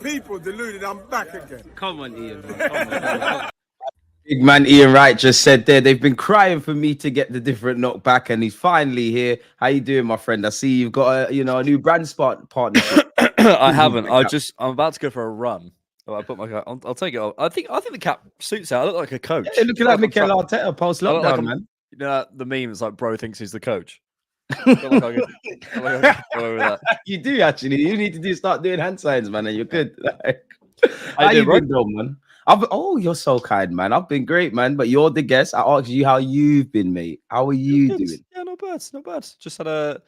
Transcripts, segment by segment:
People deluded, I'm back again. Come on, Ian. Come on. Big man Ian Wright just said there, they've been crying for me to get the different knockback, and he's finally here. How you doing, my friend? I see you've got a new brand partnership. I haven't. I'm about to go for a run. I put my. I'll take it off. I think the cap suits out. I look like a coach. Yeah, looking like Mikel Arteta post lockdown, man. You know the meme is like, bro thinks he's the coach. I You do actually. You need to start doing hand signs, man, and you're good. How you been, man? You're so kind, man. I've been great, man. But you're the guest. I asked you how you've been, mate. How are you doing? Yeah, not bad. Just had about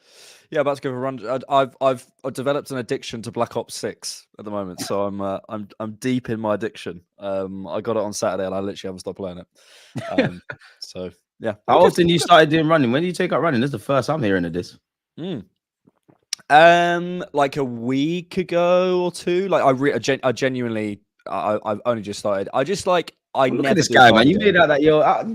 to go for a run. I've developed an addiction to Black Ops 6 at the moment, so I'm deep in my addiction. I got it on Saturday, and I literally haven't stopped playing it. So yeah. How often you started doing running? When did you take up running? This is the first I'm hearing of this. Like a week ago or two. Like I genuinely. I've only just started. I look at this guy, man. You made out that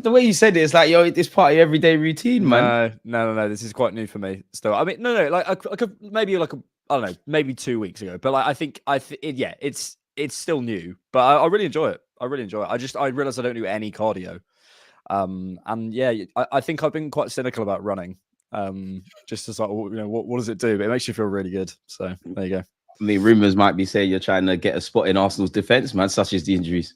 the way you said it, it's like it's part of your everyday routine, man. No. This is quite new for me. Still, I mean, no. Like I could maybe I don't know, maybe 2 weeks ago. But like I think it's still new. But I really enjoy it. I realize I don't do any cardio. And yeah, I think I've been quite cynical about running. Just as like, what does it do? But it makes you feel really good. So there you go. I mean, rumors might be saying you're trying to get a spot in Arsenal's defense, man, such as the injuries.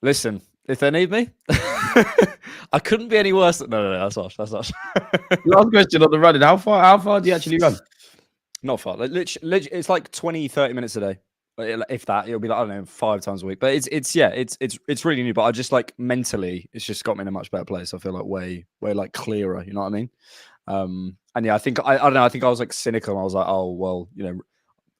Listen, if they need me, I couldn't be any worse. No, that's harsh. Last question on the running. How far do you actually run? Not far. Like, literally, it's like 20, 30 minutes a day. If that, it'll be like, I don't know, 5 times a week. But it's really new. But I just like mentally, it's just got me in a much better place. I feel like way like clearer. You know what I mean? And yeah, I think I don't know. I think I was like cynical. I was like, oh well,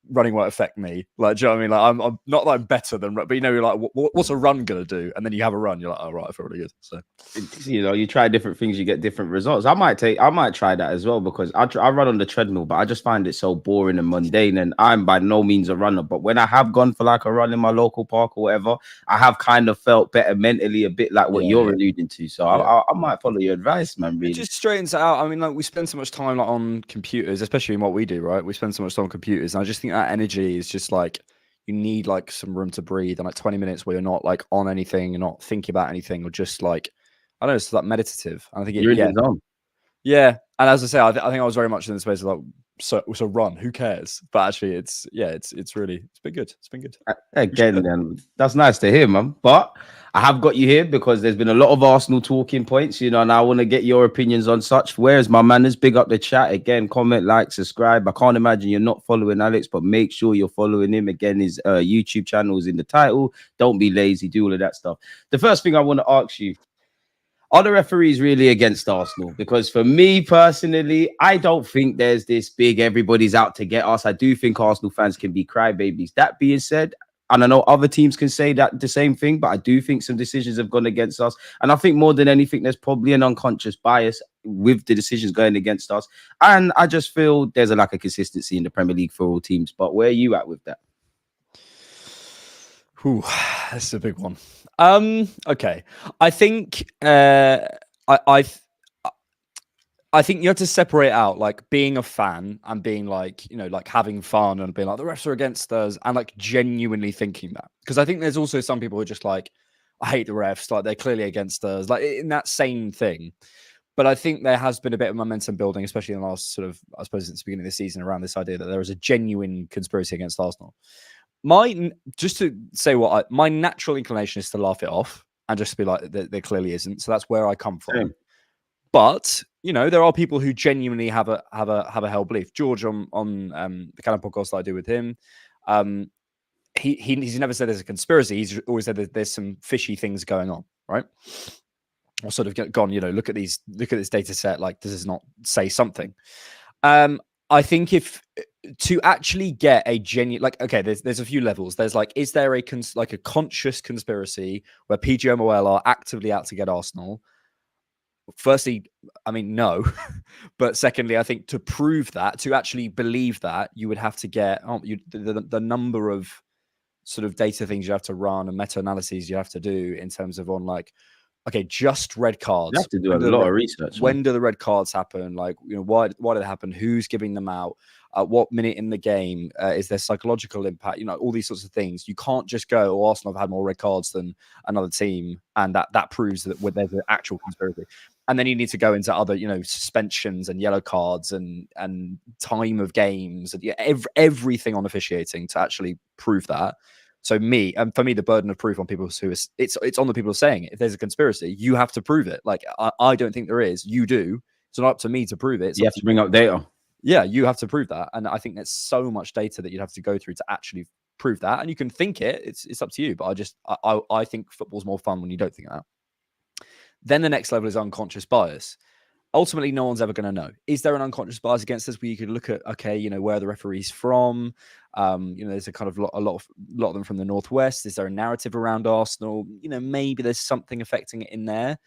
running won't affect me. Like, do you know what I mean? Like, I'm not like better than, but you're like, what's a run gonna do? And then you have a run, you're like, oh right, I feel really good. So, you try different things, you get different results. I might try that as well, because I run on the treadmill, but I just find it so boring and mundane. And I'm by no means a runner, but when I have gone for like a run in my local park or whatever, I have kind of felt better mentally, a bit like what you're alluding to. So I might follow your advice, man. Really, it just straightens it out. I mean, like we spend so much time like on computers, especially in what we do, right? We spend so much time on computers, and I just think that energy is just like, you need like some room to breathe, and like 20 minutes where you're not like on anything, you're not thinking about anything, or just like, I don't know, it's like meditative. I think you're in the zone. Yeah, and as I say, I think I was very much in the space of like, so run, who cares? But actually, it's been good. It's been good. Again, then that's nice to hear, man. But I have got you here because there's been a lot of Arsenal talking points, and I want to get your opinions on such. Where's my manners? Big up the chat again. Comment, like, subscribe. I can't imagine you're not following Alex, but make sure you're following him. Again, his YouTube channel is in the title. Don't be lazy. Do all of that stuff. The first thing I want to ask you: are the referees really against Arsenal? Because for me personally, I don't think there's this big everybody's out to get us. I do think Arsenal fans can be crybabies. That being said, and I know other teams can say that the same thing, but I do think some decisions have gone against us. And I think more than anything, there's probably an unconscious bias with the decisions going against us. And I just feel there's a lack of consistency in the Premier League for all teams. But where are you at with that? This is a big one. Okay. I think I think you have to separate out like being a fan and being like, like having fun and being like the refs are against us, and like genuinely thinking that. Because I think there's also some people who are just like, I hate the refs, like they're clearly against us, like in that same thing. But I think there has been a bit of momentum building, especially in the last sort of, I suppose, since the beginning of the season, around this idea that there is a genuine conspiracy against Arsenal. Just to say my natural inclination is to laugh it off and just be like, there clearly isn't. So that's where I come from. Same. But there are people who genuinely have a held belief. George on the kind of podcast that I do with him, he's never said there's a conspiracy. He's always said that there's some fishy things going on, right? Or sort of gone, look at this data set. Like, does this not say something? I think if to actually get a genuine, like, okay, there's a few levels. There's like, is there a conscious conspiracy where PGMOL are actively out to get Arsenal? Firstly, I mean, no. But secondly, I think to prove that, to actually believe that, you would have to get the number of sort of data things you have to run and meta-analyses you have to do in terms of on like okay, just red cards. You have to do a lot of research. When do the red cards happen? Like, why do they happen? Who's giving them out? At what minute in the game is there psychological impact? All these sorts of things. You can't just go, "Oh, Arsenal have had more red cards than another team," and that proves that there's an actual conspiracy. And then you need to go into other, suspensions and yellow cards and time of games and everything on officiating to actually prove that. So for me, the burden of proof on people it's on the people saying it. If there's a conspiracy, you have to prove it. Like I don't think there is. You do. It's not up to me to prove it. You have to bring up data. Yeah, you have to prove that. And I think there's so much data that you'd have to go through to actually prove that. And you can think it. It's up to you. But I think football's more fun when you don't think that. Then the next level is unconscious bias. Ultimately, no one's ever going to know. Is there an unconscious bias against us where you could look at, okay, where are the referees from? There's a kind of a lot of them from the Northwest. Is there a narrative around Arsenal? Maybe there's something affecting it in there.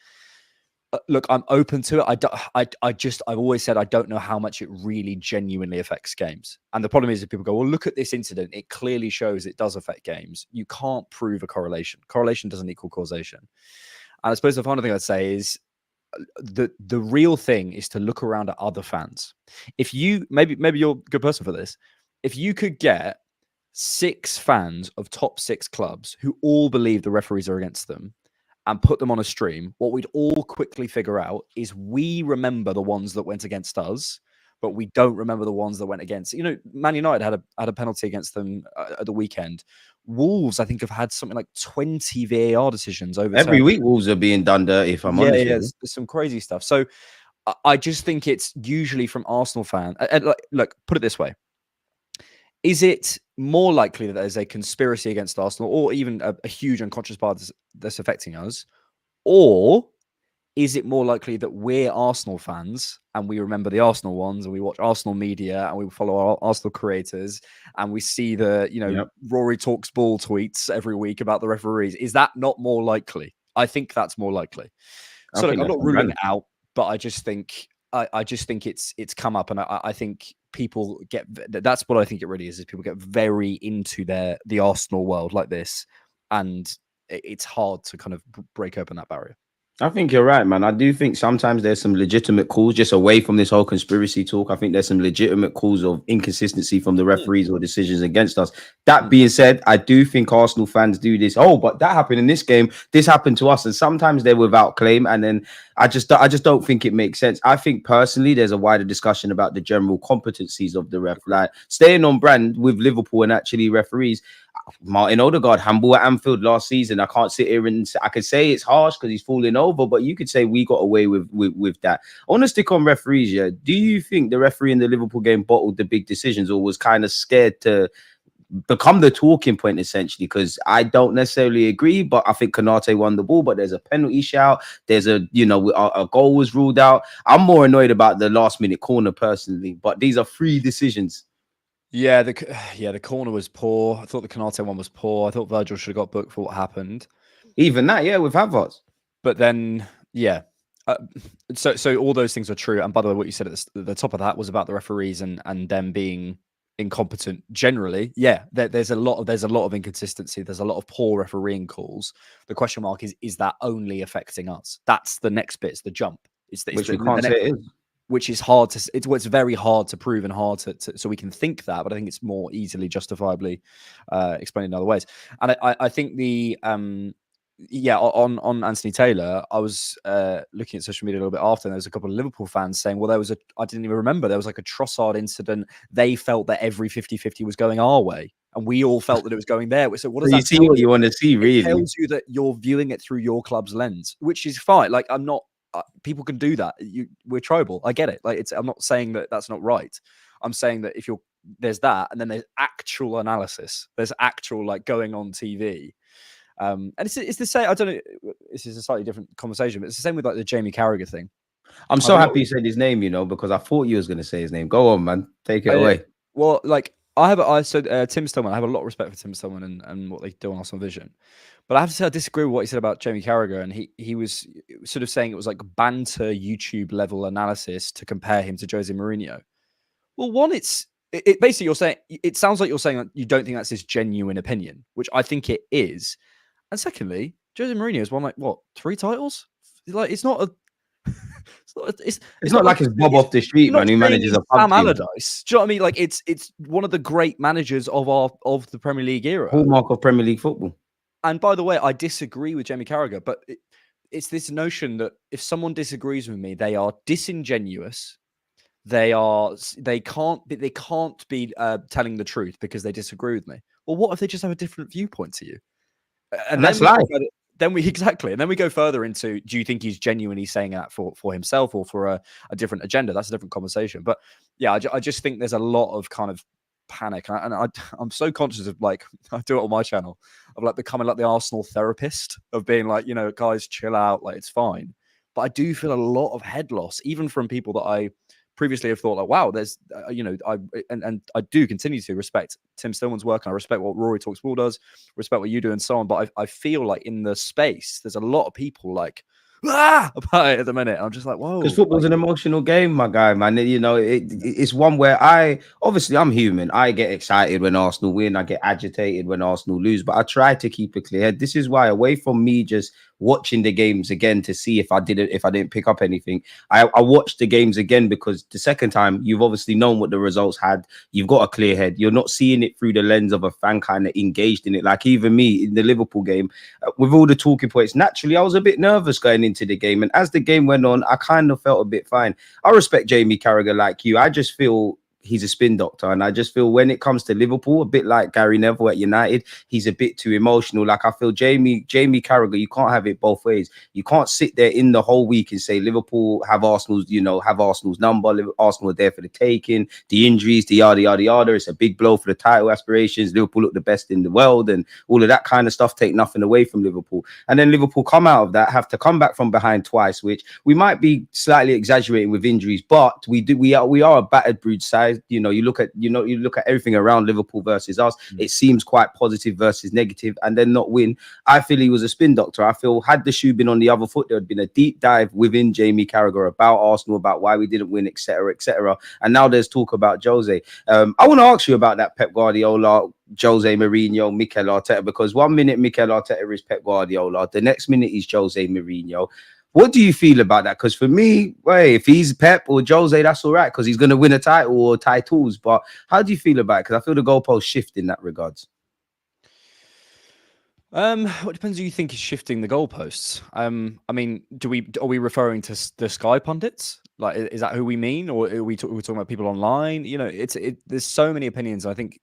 Look, I'm open to it. I've always said I don't know how much it really genuinely affects games. And the problem is if people go, well, look at this incident. It clearly shows it does affect games. You can't prove a correlation. Correlation doesn't equal causation. And I suppose the final thing I'd say is the real thing is to look around at other fans. If you maybe you're a good person for this. If you could get 6 fans of top 6 clubs who all believe the referees are against them and put them on a stream, what we'd all quickly figure out is we remember the ones that went against us, but we don't remember the ones that went against. Man United had a penalty against them at the weekend. Wolves, I think, have had something like 20 VAR decisions over every week. Wolves are being done dirty. If I'm honest, there's some crazy stuff. So I just think it's usually from Arsenal fans. Look, put it this way: is it more likely that there's a conspiracy against Arsenal, or even a huge unconscious bias that's affecting us, or is it more likely that we're Arsenal fans and we remember the Arsenal ones and we watch Arsenal media and we follow our Arsenal creators and we see the, Rory talks ball tweets every week about the referees? Is that not more likely? I think that's more likely. So look, I'm not ruling it out, but I just think it's come up, and I think people that's what I think it really is people get very into the Arsenal world like this, and it's hard to kind of break open that barrier. I think you're right, man. I do think sometimes there's some legitimate calls just away from this whole conspiracy talk. I think there's some legitimate calls of inconsistency from the referees or decisions against us. That being said, I do think Arsenal fans do this. Oh, but that happened in this game. This happened to us. And sometimes they're without claim. And then I just don't think it makes sense. I think personally, there's a wider discussion about the general competencies of the ref. Like staying on brand with Liverpool and actually referees. Martin Odegaard, handball at Anfield last season. I can't sit here and I could say it's harsh because he's falling over, but you could say we got away with that. I want to stick on referees. Yeah, do you think the referee in the Liverpool game bottled the big decisions, or was kind of scared to become the talking point essentially? Because I don't necessarily agree, but I think Konate won the ball, but there's a penalty shout. There's a goal was ruled out. I'm more annoyed about the last minute corner personally, but these are 3 decisions. Yeah, the corner was poor. I thought the Konate one was poor. I thought Virgil should have got booked for what happened. Even that, yeah, with Havertz. But then, yeah. So all those things are true. And by the way, what you said at the top of that was about the referees and them being incompetent generally. Yeah, there's a lot of inconsistency. There's a lot of poor refereeing calls. The question mark is that only affecting us? That's the next bit. It's the jump. Which we can't say it is. Which is hard to, it's very hard to prove and hard to so we can think that, but I think it's more easily justifiably explained in other ways. And I think on Anthony Taylor, I was looking at social media a little bit after, and there was a couple of Liverpool fans saying, well, I didn't even remember, there was like a Trossard incident. They felt that every 50-50 was going our way, and we all felt that it was going there. So what does that see what you want to see, really? It tells you that you're viewing it through your club's lens, which is fine. Like, I'm not, people can do that. We're tribal. I get it. Like, I'm not saying that that's not right. I'm saying that if there's that, and then there's actual analysis. There's actual going on TV. And it's the same. I don't know. This is a slightly different conversation, but it's the same with the Jamie Carragher thing. I'm so happy you said his name, because I thought you was going to say his name. Go on, man. Take it away. Well, Tim Stillman. I have a lot of respect for Tim Stillman and what they do on Arsenal Vision. But I have to say, I disagree with what he said about Jamie Carragher. And he was sort of saying it was like banter YouTube level analysis to compare him to Jose Mourinho. Well, one, it basically, you're saying, it sounds like you're saying that you don't think that's his genuine opinion, which I think it is. And secondly, Jose Mourinho has won like what 3 titles? Like it's not a. It's not like it's Bob off the street, man, who manages a pub Sam team. Allardyce. Do you know what I mean? Like it's one of the great managers of the Premier League era. Hallmark of Premier League football. And by the way, I disagree with Jamie Carragher, but it's this notion that if someone disagrees with me, they are disingenuous. They can't be telling the truth because they disagree with me. Well, what if they just have a different viewpoint to you? And that's life. Then we and then we go further into, do you think he's genuinely saying that for himself or for a different agenda? That's a different conversation. But yeah, I just think there's a lot of kind of panic, and I'm so conscious of, like, I do it on my channel, of like becoming like the Arsenal therapist, of being like, guys, chill out, like it's fine. But I do feel a lot of head loss, even from people that I previously have thought like, wow, there's, I do continue to respect Tim Stillman's work, and I respect what Rory Talks Ball does, respect what you do, and so on. But I feel like in the space, there's a lot of people like about it at the minute. I'm just like, whoa, because football's an emotional game, my guy, man. It's one where I'm human. I get excited when Arsenal win. I get agitated when Arsenal lose, but I try to keep a clear head. This is why, away from me just watching the games again to see if I didn't pick up anything, I watched the games again, because the second time you've obviously known what the results had. You've got a clear head. You're not seeing it through the lens of a fan kind of engaged in it. Like even me in the Liverpool game, with all the talking points, naturally I was a bit nervous going into the game, and as the game went on, I kind of felt a bit fine. I respect Jamie Carragher like you. I just feel he's a spin doctor, and I just feel when it comes to Liverpool, a bit like Gary Neville at United, he's a bit too emotional. Like I feel Jamie Carragher, you can't have it both ways. You can't sit there in the whole week and say Liverpool have Arsenal's number. Arsenal are there for the taking, the injuries, the yada yada yada. It's a big blow for the title aspirations. Liverpool look the best in the world, and all of that kind of stuff. Take nothing away from Liverpool, and then Liverpool come out of that, have to come back from behind twice, which we might be slightly exaggerating with injuries, but we are a battered brood side. You look at everything around Liverpool versus us. It seems quite positive versus negative, and then not win. I feel he was a spin doctor. I feel had the shoe been on the other foot, there had been a deep dive within Jamie Carragher about Arsenal, about why we didn't win, etc., etc. And now there's talk about Jose. I want to ask you about that Pep Guardiola, Jose Mourinho, Mikel Arteta, because 1 minute Mikel Arteta is Pep Guardiola, the next minute he's Jose Mourinho. What do you feel about that? Because for me, if he's Pep or Jose, that's all right, because he's going to win a title or titles. But how do you feel about it? Because I feel the goalposts shift in that regards. Well, it depends who you think is shifting the goalposts. I mean, are we referring to the Sky pundits? Like, is that who we mean, or are we talking about people online? There's so many opinions. I think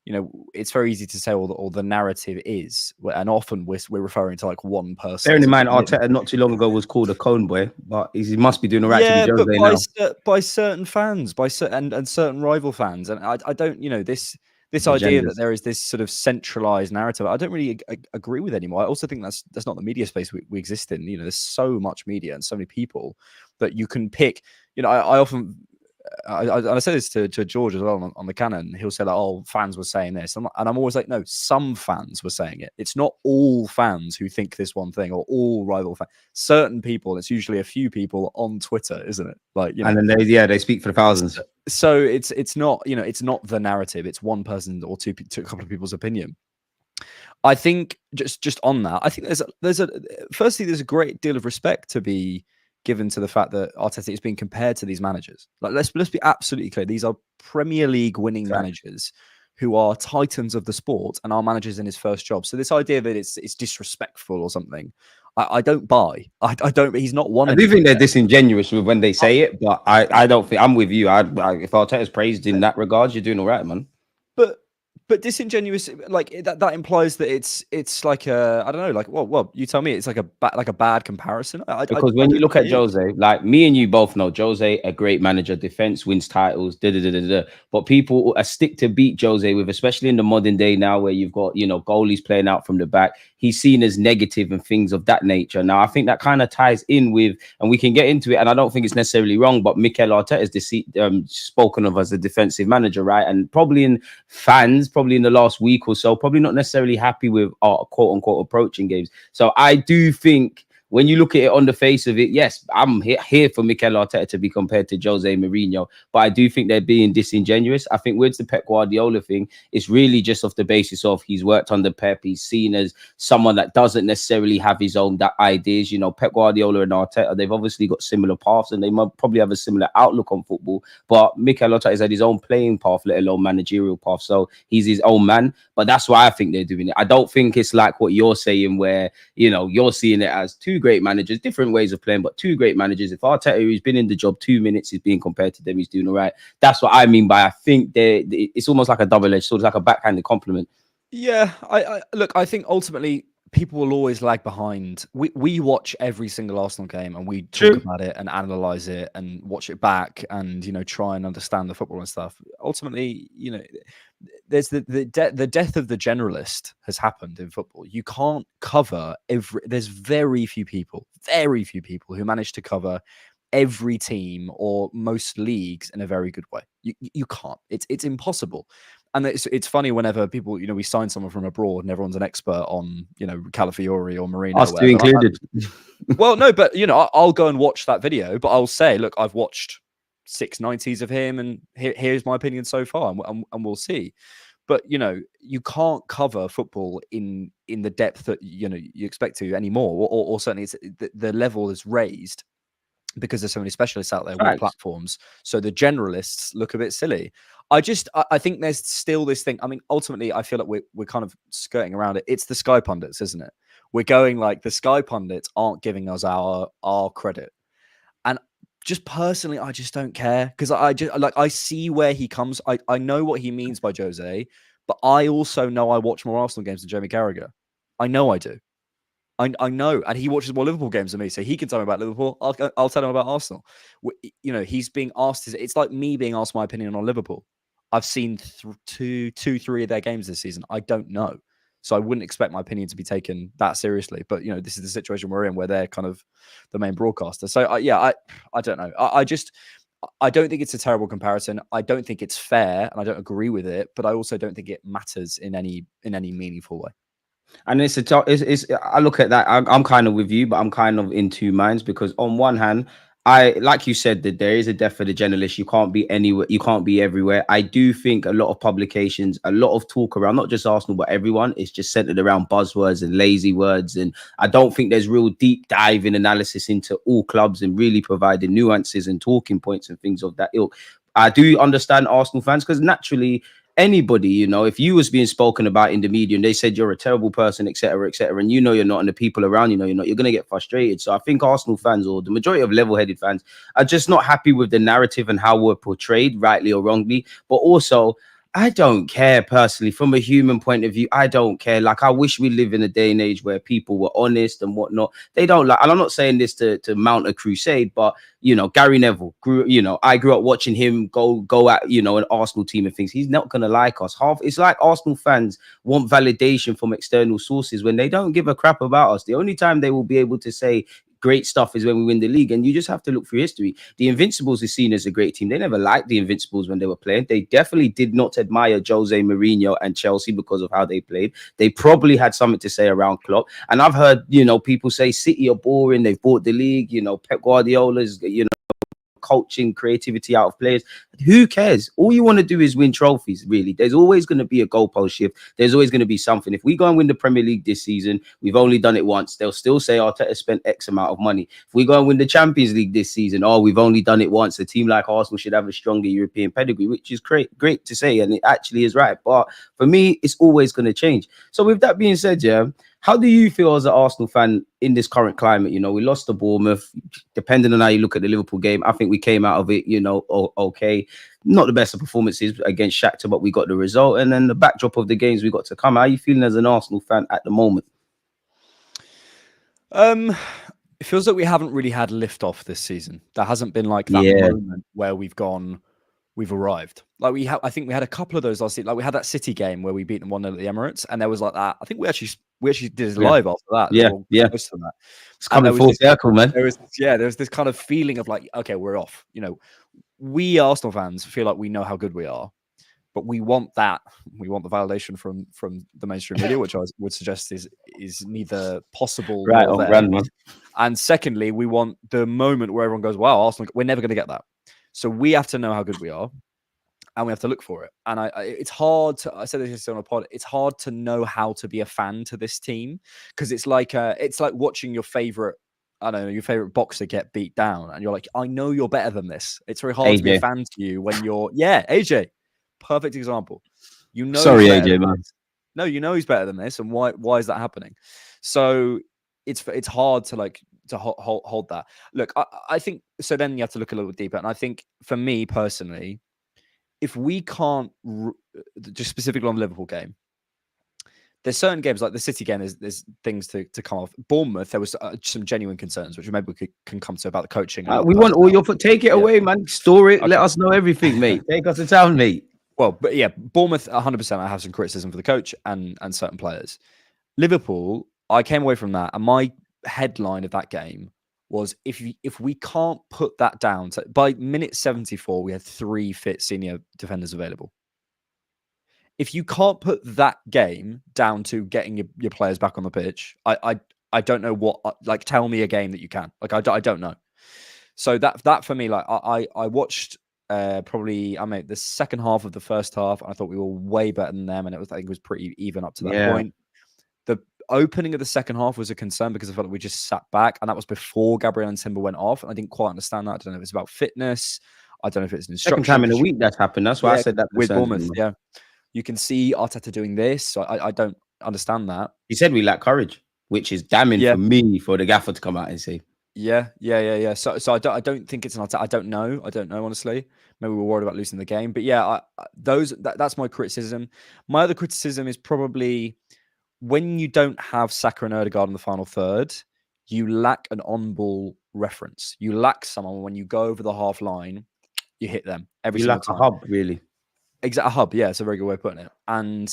it's very easy to say all the narrative is, and often we're referring to like one person. Bearing in mind, Arteta not too long ago was called a cone boy, but he must be doing all right to be Jose now. By certain fans, and certain rival fans, and I don't, this idea that there is this sort of centralized narrative, I don't really agree with anymore. I also think that's not the media space we exist in. There's so much media and so many people that you can pick. I often. I say this to George as well on the Canon. He'll say that, oh, fans were saying this, and I'm always like, no, some fans were saying it. It's not all fans who think this one thing, or all rival fans. Certain people, it's usually a few people on Twitter, isn't it? Like, and then they speak for the thousands. So it's not it's not the narrative. It's one person or two a couple of people's opinion. I think just on that, I think there's a great deal of respect to be given to the fact that Arteta is being compared to these managers. Like, let's be absolutely clear. These are Premier League winning managers who are titans of the sport, and our manager's in his first job. So this idea that it's disrespectful or something, I don't buy. I don't. He's not one. I do think they're disingenuous when they say it, but I don't think I'm with you. If Arteta's praised in that regard, you're doing all right, man. But disingenuous, like that implies that it's like I don't know, like well, you tell me, it's like a bad comparison. Because when you look at Jose, like me and you both know, Jose a great manager, defense wins titles, but people stick to beat Jose with, especially in the modern day now, where you've got goalies playing out from the back. He's seen as negative and things of that nature. Now I think that kind of ties in with, and we can get into it, and I don't think it's necessarily wrong, but Mikel Arteta is spoken of as a defensive manager, right? And probably in the last week or so, probably not necessarily happy with our quote unquote approaching games. So I do think when you look at it on the face of it, yes, I'm here for Mikel Arteta to be compared to Jose Mourinho, but I do think they're being disingenuous. I think with the Pep Guardiola thing, it's really just off the basis of he's worked under Pep. He's seen as someone that doesn't necessarily have his own ideas. You know, Pep Guardiola and Arteta, they've obviously got similar paths and they might probably have a similar outlook on football, but Mikel Arteta has had his own playing path, let alone managerial path. So he's his own man, but that's why I think they're doing it. I don't think it's like what you're saying where, you know, you're seeing it as two great managers, different ways of playing, but two great managers. If Arteta, who's been in the job 2 minutes, is being compared to them, he's doing all right. That's what I mean by I think it's almost like a double-edged sword, like a backhanded compliment. Yeah, I look, I think ultimately people will always lag behind. We watch every single Arsenal game and we talk about it and analyze it and watch it back and, you know, try and understand the football and stuff. Ultimately, you know, there's the death of the generalist has happened in football. You can't cover there's very few people who manage to cover every team or most leagues in a very good way. You can't. It's impossible. And it's funny whenever people, you know, we sign someone from abroad and everyone's an expert on, you know, Calafiori or Marino. Us two included. Well, no, but, you know, I'll go and watch that video, but I'll say, look, I've watched 690s of him and here's my opinion so far and we'll see. But, you know, you can't cover football in the depth that, you know, you expect to anymore, or certainly it's, the level is raised because there's so many specialists out there with platforms. So the generalists look a bit silly. I think there's still this thing. I mean, ultimately, I feel like we're kind of skirting around it. It's the Sky pundits, isn't it? We're going like the Sky pundits aren't giving us our credit. And just personally, I just don't care because I see where he comes. I know what he means by Jose, but I also know I watch more Arsenal games than Jamie Carragher. I know I do. I know, and he watches more Liverpool games than me, so he can tell me about Liverpool. I'll tell him about Arsenal. You know, he's being asked. It's like me being asked my opinion on Liverpool. I've seen three of their games this season. I don't know, so I wouldn't expect my opinion to be taken that seriously. But you know, this is the situation we're in, where they're kind of the main broadcaster. So I don't know. I don't think it's a terrible comparison. I don't think it's fair, and I don't agree with it. But I also don't think it matters in any meaningful way. And I look at that. I'm kind of with you, but I'm kind of in two minds because on one hand, like you said, that there is a death for the journalist. You can't be anywhere. You can't be everywhere. I do think a lot of publications, a lot of talk around not just Arsenal but everyone is just centered around buzzwords and lazy words. And I don't think there's real deep diving analysis into all clubs and really providing nuances and talking points and things of that ilk. I do understand Arsenal fans because naturally, anybody, you know, if you was being spoken about in the media and they said you're a terrible person, etc., and you know you're not, and the people around you know you're not, you're going to get frustrated. So I think Arsenal fans, or the majority of level-headed fans, are just not happy with the narrative and how we're portrayed, rightly or wrongly. But also, I don't care personally from a human point of view. I don't care. Like, I wish we live in a day and age where people were honest and whatnot. They don't like, and I'm not saying this to mount a crusade, but you know, Gary Neville I grew up watching him go at, you know, an Arsenal team and things. He's not going to like us. It's like Arsenal fans want validation from external sources when they don't give a crap about us. The only time they will be able to say great stuff is when we win the league, and you just have to look through history. The Invincibles is seen as a great team. They never liked the Invincibles when they were playing. They definitely did not admire Jose Mourinho and Chelsea because of how they played. They probably had something to say around Klopp. And I've heard, you know, people say City are boring. They've bought the league. You know, Pep Guardiola's, you know, coaching creativity out of players. Who cares? All you want to do is win trophies, really. There's always going to be a goalpost shift. There's always going to be something. If we go and win the Premier League this season, we've only done it once. They'll still say Arteta spent X amount of money. If we go and win the Champions League this season, we've only done it once. A team like Arsenal should have a stronger European pedigree, which is great to say, and it actually is right. But for me, it's always going to change. So with that being said, yeah, how do you feel as an Arsenal fan in this current climate? You know, we lost to Bournemouth. Depending on how you look at the Liverpool game, I think we came out of it, you know, okay. Not the best of performances against Shakhtar, but we got the result. And then the backdrop of the games we got to come. How are you feeling as an Arsenal fan at the moment? It feels like we haven't really had lift off this season. There hasn't been like that moment where we've arrived. Like I think we had a couple of those last season. Like we had that City game where we beat them 1-0 at the Emirates, and there was like that. I think we actually did it live after that. Yeah. Close to that. It's coming full circle, man. There was this kind of feeling of like, okay, we're off. You know, we Arsenal fans feel like we know how good we are, But we want that. We want the validation from the mainstream media, which I would suggest is neither possible Right nor on there. brand, man. And secondly, we want the moment where everyone goes, "Wow, Arsenal!" We're never going to get that. So we have to know how good we are, and we have to look for it. And it's hard to. I said this yesterday on a pod. It's hard to know how to be a fan to this team because it's like watching your favorite. I don't know, your favorite boxer get beat down, and you're like, I know you're better than this. It's very hard to be a fan to you when you're, AJ, perfect example. You know, sorry, AJ, man. No, you know he's better than this, and why is that happening? So it's hard to hold that. Look, I think so. Then you have to look a little deeper, and I think for me personally, if we can't just specifically on the Liverpool game. There's certain games like the City game. There's things to come off. Bournemouth, there was some genuine concerns, which maybe we can come to about the coaching. We want all your take it away, man. Store it. Okay. Let us know everything, mate. Take us to town, mate. Well, but yeah, Bournemouth, 100%. I have some criticism for the coach and certain players. Liverpool, I came away from that, and my headline of that game was if we can't put that down. So by minute 74, we had 3 fit senior defenders available. If you can't put that game down to getting your players back on the pitch, I don't know what. Like, tell me a game that you can. Like, I don't know. So that for me, like, I watched probably the second half of the first half, and I thought we were way better than them, and I think it was pretty even up to that point. The opening of the second half was a concern because I felt like we just sat back, and that was before Gabriel and Timber went off, and I didn't quite understand that. I don't know if it's about fitness. I don't know if it's an instruction. Second time in a week that's happened. That's why I said that with Bournemouth. Yeah. You can see Arteta doing this. So I don't understand that. He said we lack courage, which is damning for me for the gaffer to come out and say. Yeah. So I don't think it's an Arteta. I don't know, honestly. Maybe we're worried about losing the game. But yeah, that's my criticism. My other criticism is probably when you don't have Saka and Ødegaard in the final third, you lack an on-ball reference. You lack someone when you go over the half line, you hit them every single time. You lack a hub, really. Exactly, a hub. Yeah, it's a very good way of putting it. And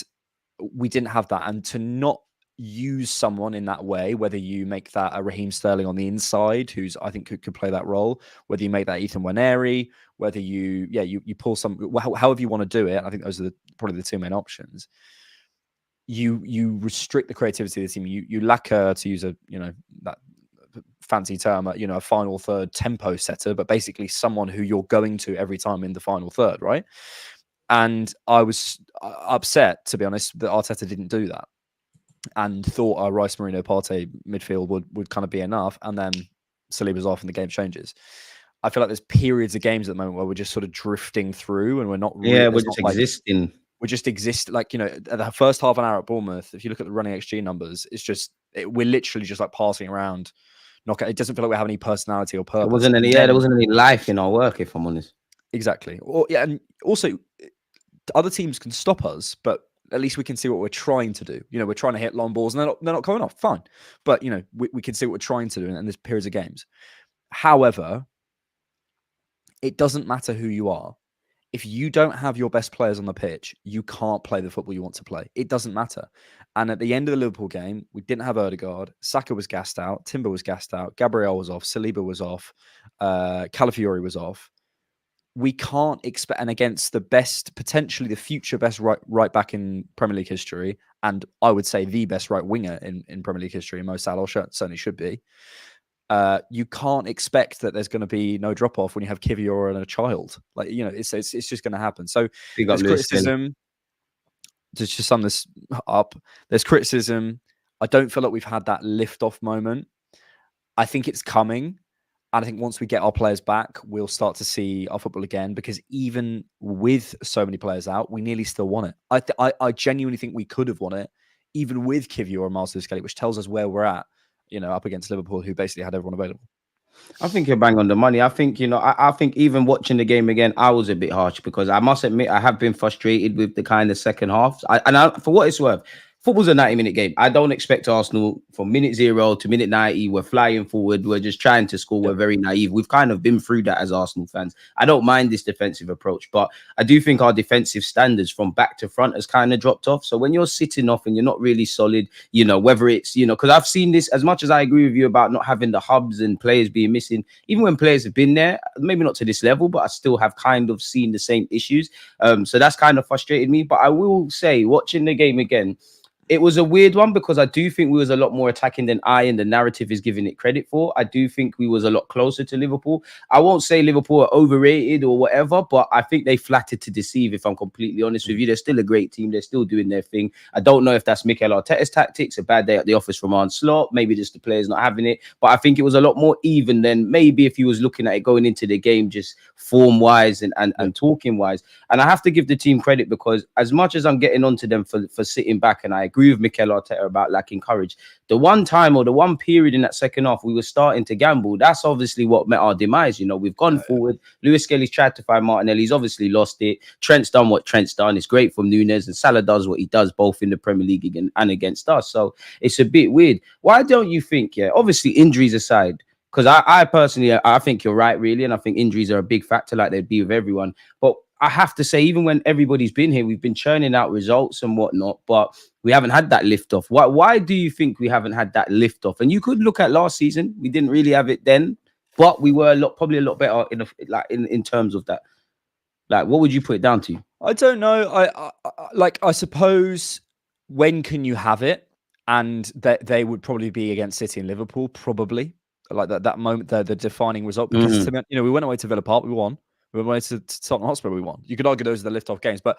we didn't have that. And to not use someone in that way, whether you make that a Raheem Sterling on the inside, who's I think could play that role, whether you make that Ethan Waneri, whether you pull some, however you want to do it. I think those are probably the two main options. You restrict the creativity of the team. You lack to use that fancy term, a final third tempo setter, but basically someone who you're going to every time in the final third, right? And I was upset, to be honest, that Arteta didn't do that and thought a Rice, Mourinho, Partey midfield would kind of be enough. And then Saliba's off and the game changes. I feel like there's periods of games at the moment where we're just sort of drifting through and we're not really... Yeah, we're just existing. We just exist, at the first half an hour at Bournemouth, if you look at the running XG numbers, it's just... we're literally just like passing around. It doesn't feel like we have any personality or purpose. There wasn't any life in our work, if I'm honest. Exactly. And also... other teams can stop us, but at least we can see what we're trying to do. We're trying to hit long balls and they're not coming off. Fine. But, we can see what we're trying to do in this periods of games. However, it doesn't matter who you are. If you don't have your best players on the pitch, you can't play the football you want to play. It doesn't matter. And at the end of the Liverpool game, we didn't have Ødegaard. Saka was gassed out. Timber was gassed out. Gabriel was off. Saliba was off. Calafiori was off. We can't expect, and against the best, potentially the future best right back in Premier League history, and I would say the best right winger in Premier League history, Mo Salah certainly should be. You can't expect that there's going to be no drop off when you have Kivior and a child. It's just going to happen. So there's criticism. To sum this up, there's criticism. I don't feel like we've had that lift off moment. I think it's coming. And I think once we get our players back, we'll start to see our football again. Because even with so many players out, we nearly still won it. I genuinely think we could have won it, even with Kivior and Miles Lewis-Kelly, which tells us where we're at. Up against Liverpool, who basically had everyone available. I think you're bang on the money. I think I think even watching the game again, I was a bit harsh because I must admit I have been frustrated with the kind of second half. For what it's worth, football's a 90-minute game. I don't expect Arsenal from minute 0 to minute 90. We're flying forward. We're just trying to score. We're very naive. We've kind of been through that as Arsenal fans. I don't mind this defensive approach, but I do think our defensive standards from back to front has kind of dropped off. So when you're sitting off and you're not really solid, you know, whether it's, you know, because I've seen this, as much as I agree with you about not having the hubs and players being missing, even when players have been there, maybe not to this level, but I still have kind of seen the same issues. So that's kind of frustrated me. But I will say, watching the game again, it was a weird one because I do think we was a lot more attacking than and the narrative is giving it credit for. I do think we was a lot closer to Liverpool. I won't say Liverpool are overrated or whatever, but I think they flattered to deceive, if I'm completely honest with you. They're still a great team. They're still doing their thing. I don't know if that's Mikel Arteta's tactics, a bad day at the office from Arne Slot, maybe just the players not having it. But I think it was a lot more even than maybe if he was looking at it going into the game, just form-wise and talking-wise. And I have to give the team credit because as much as I'm getting onto them for sitting back, and I agree with Mikel Arteta about lacking courage, the one time or the one period in that second half we were starting to gamble, that's obviously what met our demise. You know, we've gone forward. Lewis Skelly's tried to find Martinelli. He's obviously lost it. Trent's done what Trent's done. It's great from Nunes, and Salah does what he does both in the Premier League and against us. So it's a bit weird. Why don't you think, obviously injuries aside, because I personally, I think you're right, really, and I think injuries are a big factor like they'd be with everyone. But I have to say, even when everybody's been here, we've been churning out results and whatnot, but we haven't had that lift off. Why do you think we haven't had that lift off? And you could look at last season; we didn't really have it then, but we were probably a lot better in terms of that. Like, what would you put it down to? I don't know. I suppose when can you have it? And they would probably be against City and Liverpool, probably like that moment, the defining result. Because we went away to Villa Park, we won. We went away to Tottenham Hotspur, we won. You could argue those are the lift-off games, but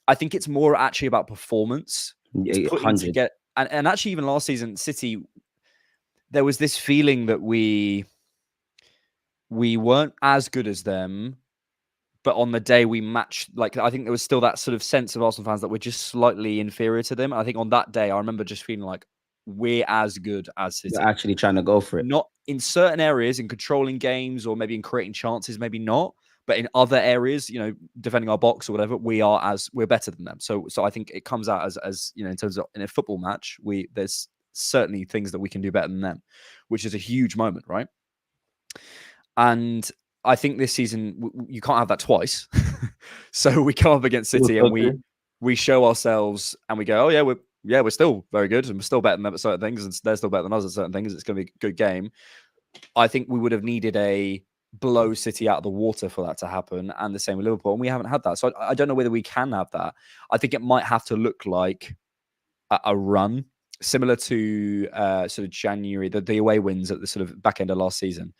I think it's more actually about performance. It's putting to get, and actually even last season, City, there was this feeling that we weren't as good as them, but on the day we matched, like, I think there was still that sort of sense of Arsenal fans that we're just slightly inferior to them. And I think on that day, I remember just feeling like we're as good as City. You're actually trying to go for it. Not in certain areas, in controlling games or maybe in creating chances, maybe not. But in other areas, you know, defending our box or whatever, we're better than them. So I think it comes out as you know, in terms of in a football match, there's certainly things that we can do better than them, which is a huge moment, right? And I think this season you can't have that twice. So we come up against City and we show ourselves and we go, oh yeah, we're still very good and we're still better than them at certain things, and they're still better than us at certain things. It's going to be a good game. I think we would have needed a blow City out of the water for that to happen, and the same with Liverpool, and we haven't had that. So I don't know whether we can have that. I think it might have to look like a run similar to sort of January, the away wins at the sort of back end of last season.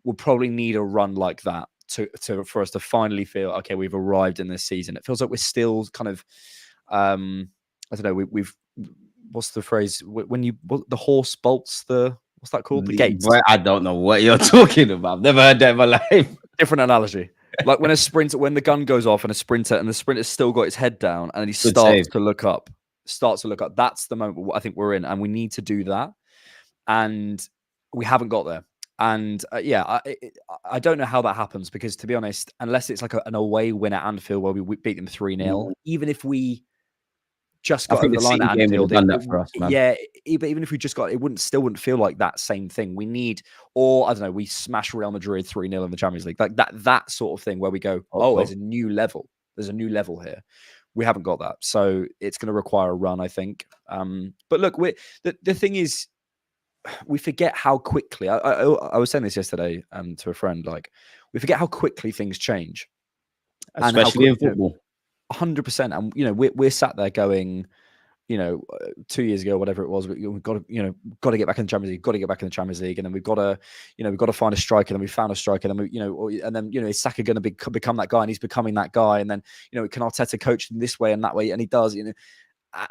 We'll probably need a run like that for us to finally feel okay, we've arrived in this season. It feels like we're still kind of I don't know, we've what's the phrase when the horse bolts the what's that called? The gates. I don't know what you're talking about. I've never heard that in my life. Different analogy. Like when the gun goes off and the sprinter's still got his head down and he starts to look up. That's the moment I think we're in, and we need to do that. And we haven't got there. And I don't know how that happens, because to be honest, unless it's like an away win at Anfield where we beat them 3-0, even if we just got over the line at Anfield, done that for us, man. Yeah, even if we just got it, wouldn't feel like that same thing. We need, or I don't know, we smash Real Madrid 3-0 in the Champions League, like that sort of thing where we go, there's a new level. There's a new level here. We haven't got that, so it's going to require a run, I think. But look, the thing is, we forget how quickly. I was saying this yesterday to a friend. Like, we forget how quickly things change, especially in football. 100%. And you know, we're sat there going, you know, 2 years ago, whatever it was, we've got to get back in the Champions League. Got to get back in the Champions League, and then we've got to find a striker. And then we found a striker. And then is Saka going to become that guy? And he's becoming that guy. And then can Arteta coach them this way and that way? And he does.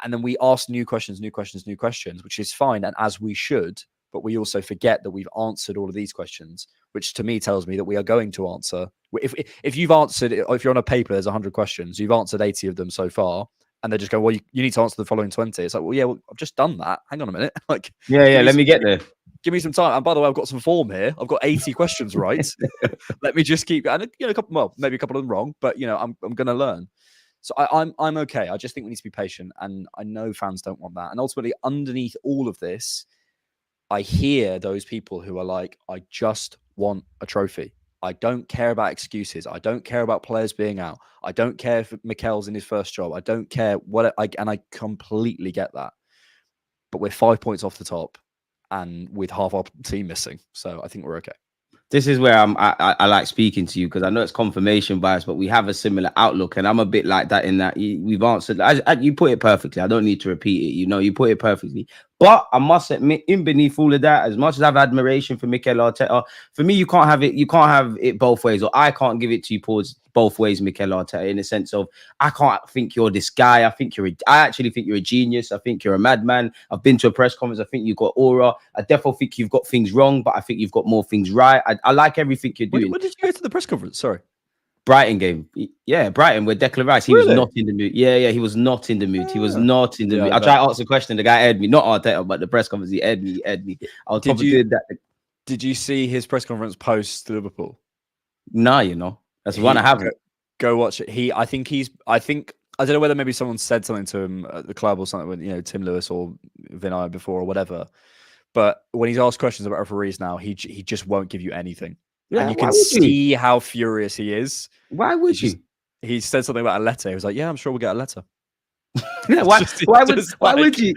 And then we ask new questions, which is fine, and as we should. But we also forget that we've answered all of these questions, which to me tells me that we are going to answer. If you've answered, if you're on a paper, there's 100 questions, you've answered 80 of them so far, and they just go, well, you need to answer the following 20. It's like, well, I've just done that. Hang on a minute. Like, let me get there. Give me some time. And by the way, I've got some form here. I've got 80 questions right. Let me just keep, and maybe a couple of them wrong, but I'm going to learn. So I'm okay. I just think we need to be patient, and I know fans don't want that. And ultimately, underneath all of this, I hear those people who are like, I just want a trophy. I don't care about excuses. I don't care about players being out. I don't care if Mikel's in his first job. I don't care and I completely get that. But we're 5 points off the top, and with half our team missing, so I think we're okay. This is where I like speaking to you, because I know it's confirmation bias, but we have a similar outlook, and I'm a bit like that in that we've answered. You put it perfectly. I don't need to repeat it. You put it perfectly. But I must admit, in beneath all of that, as much as I have admiration for Mikel Arteta, for me, you can't have it both ways, or I can't give it to you both ways, Mikel Arteta, in the sense of I can't think you're this guy. I actually think you're a genius. I think you're a madman. I've been to a press conference. I think you've got aura. I definitely think you've got things wrong, but I think you've got more things right. I like everything you're doing. When did you go to the press conference? Sorry. Brighton game. Yeah, Brighton, where Declan Rice, he was not in the mood. Yeah, he was not in the mood. He was not in the mood. I tried to ask a question. The guy aired me, not Arteta, but the press conference, he aired me. I was probably doing that. Did you see his press conference post Liverpool? Nah, that's one I haven't. Go watch it. I don't know whether maybe someone said something to him at the club or something with, Tim Lewis or Vinay before or whatever. But when he's asked questions about referees now, he just won't give you anything. Yeah, and you can see how furious he is. Why would you? He said something about a letter. He was like, "Yeah, I'm sure we'll get a letter." Why would you?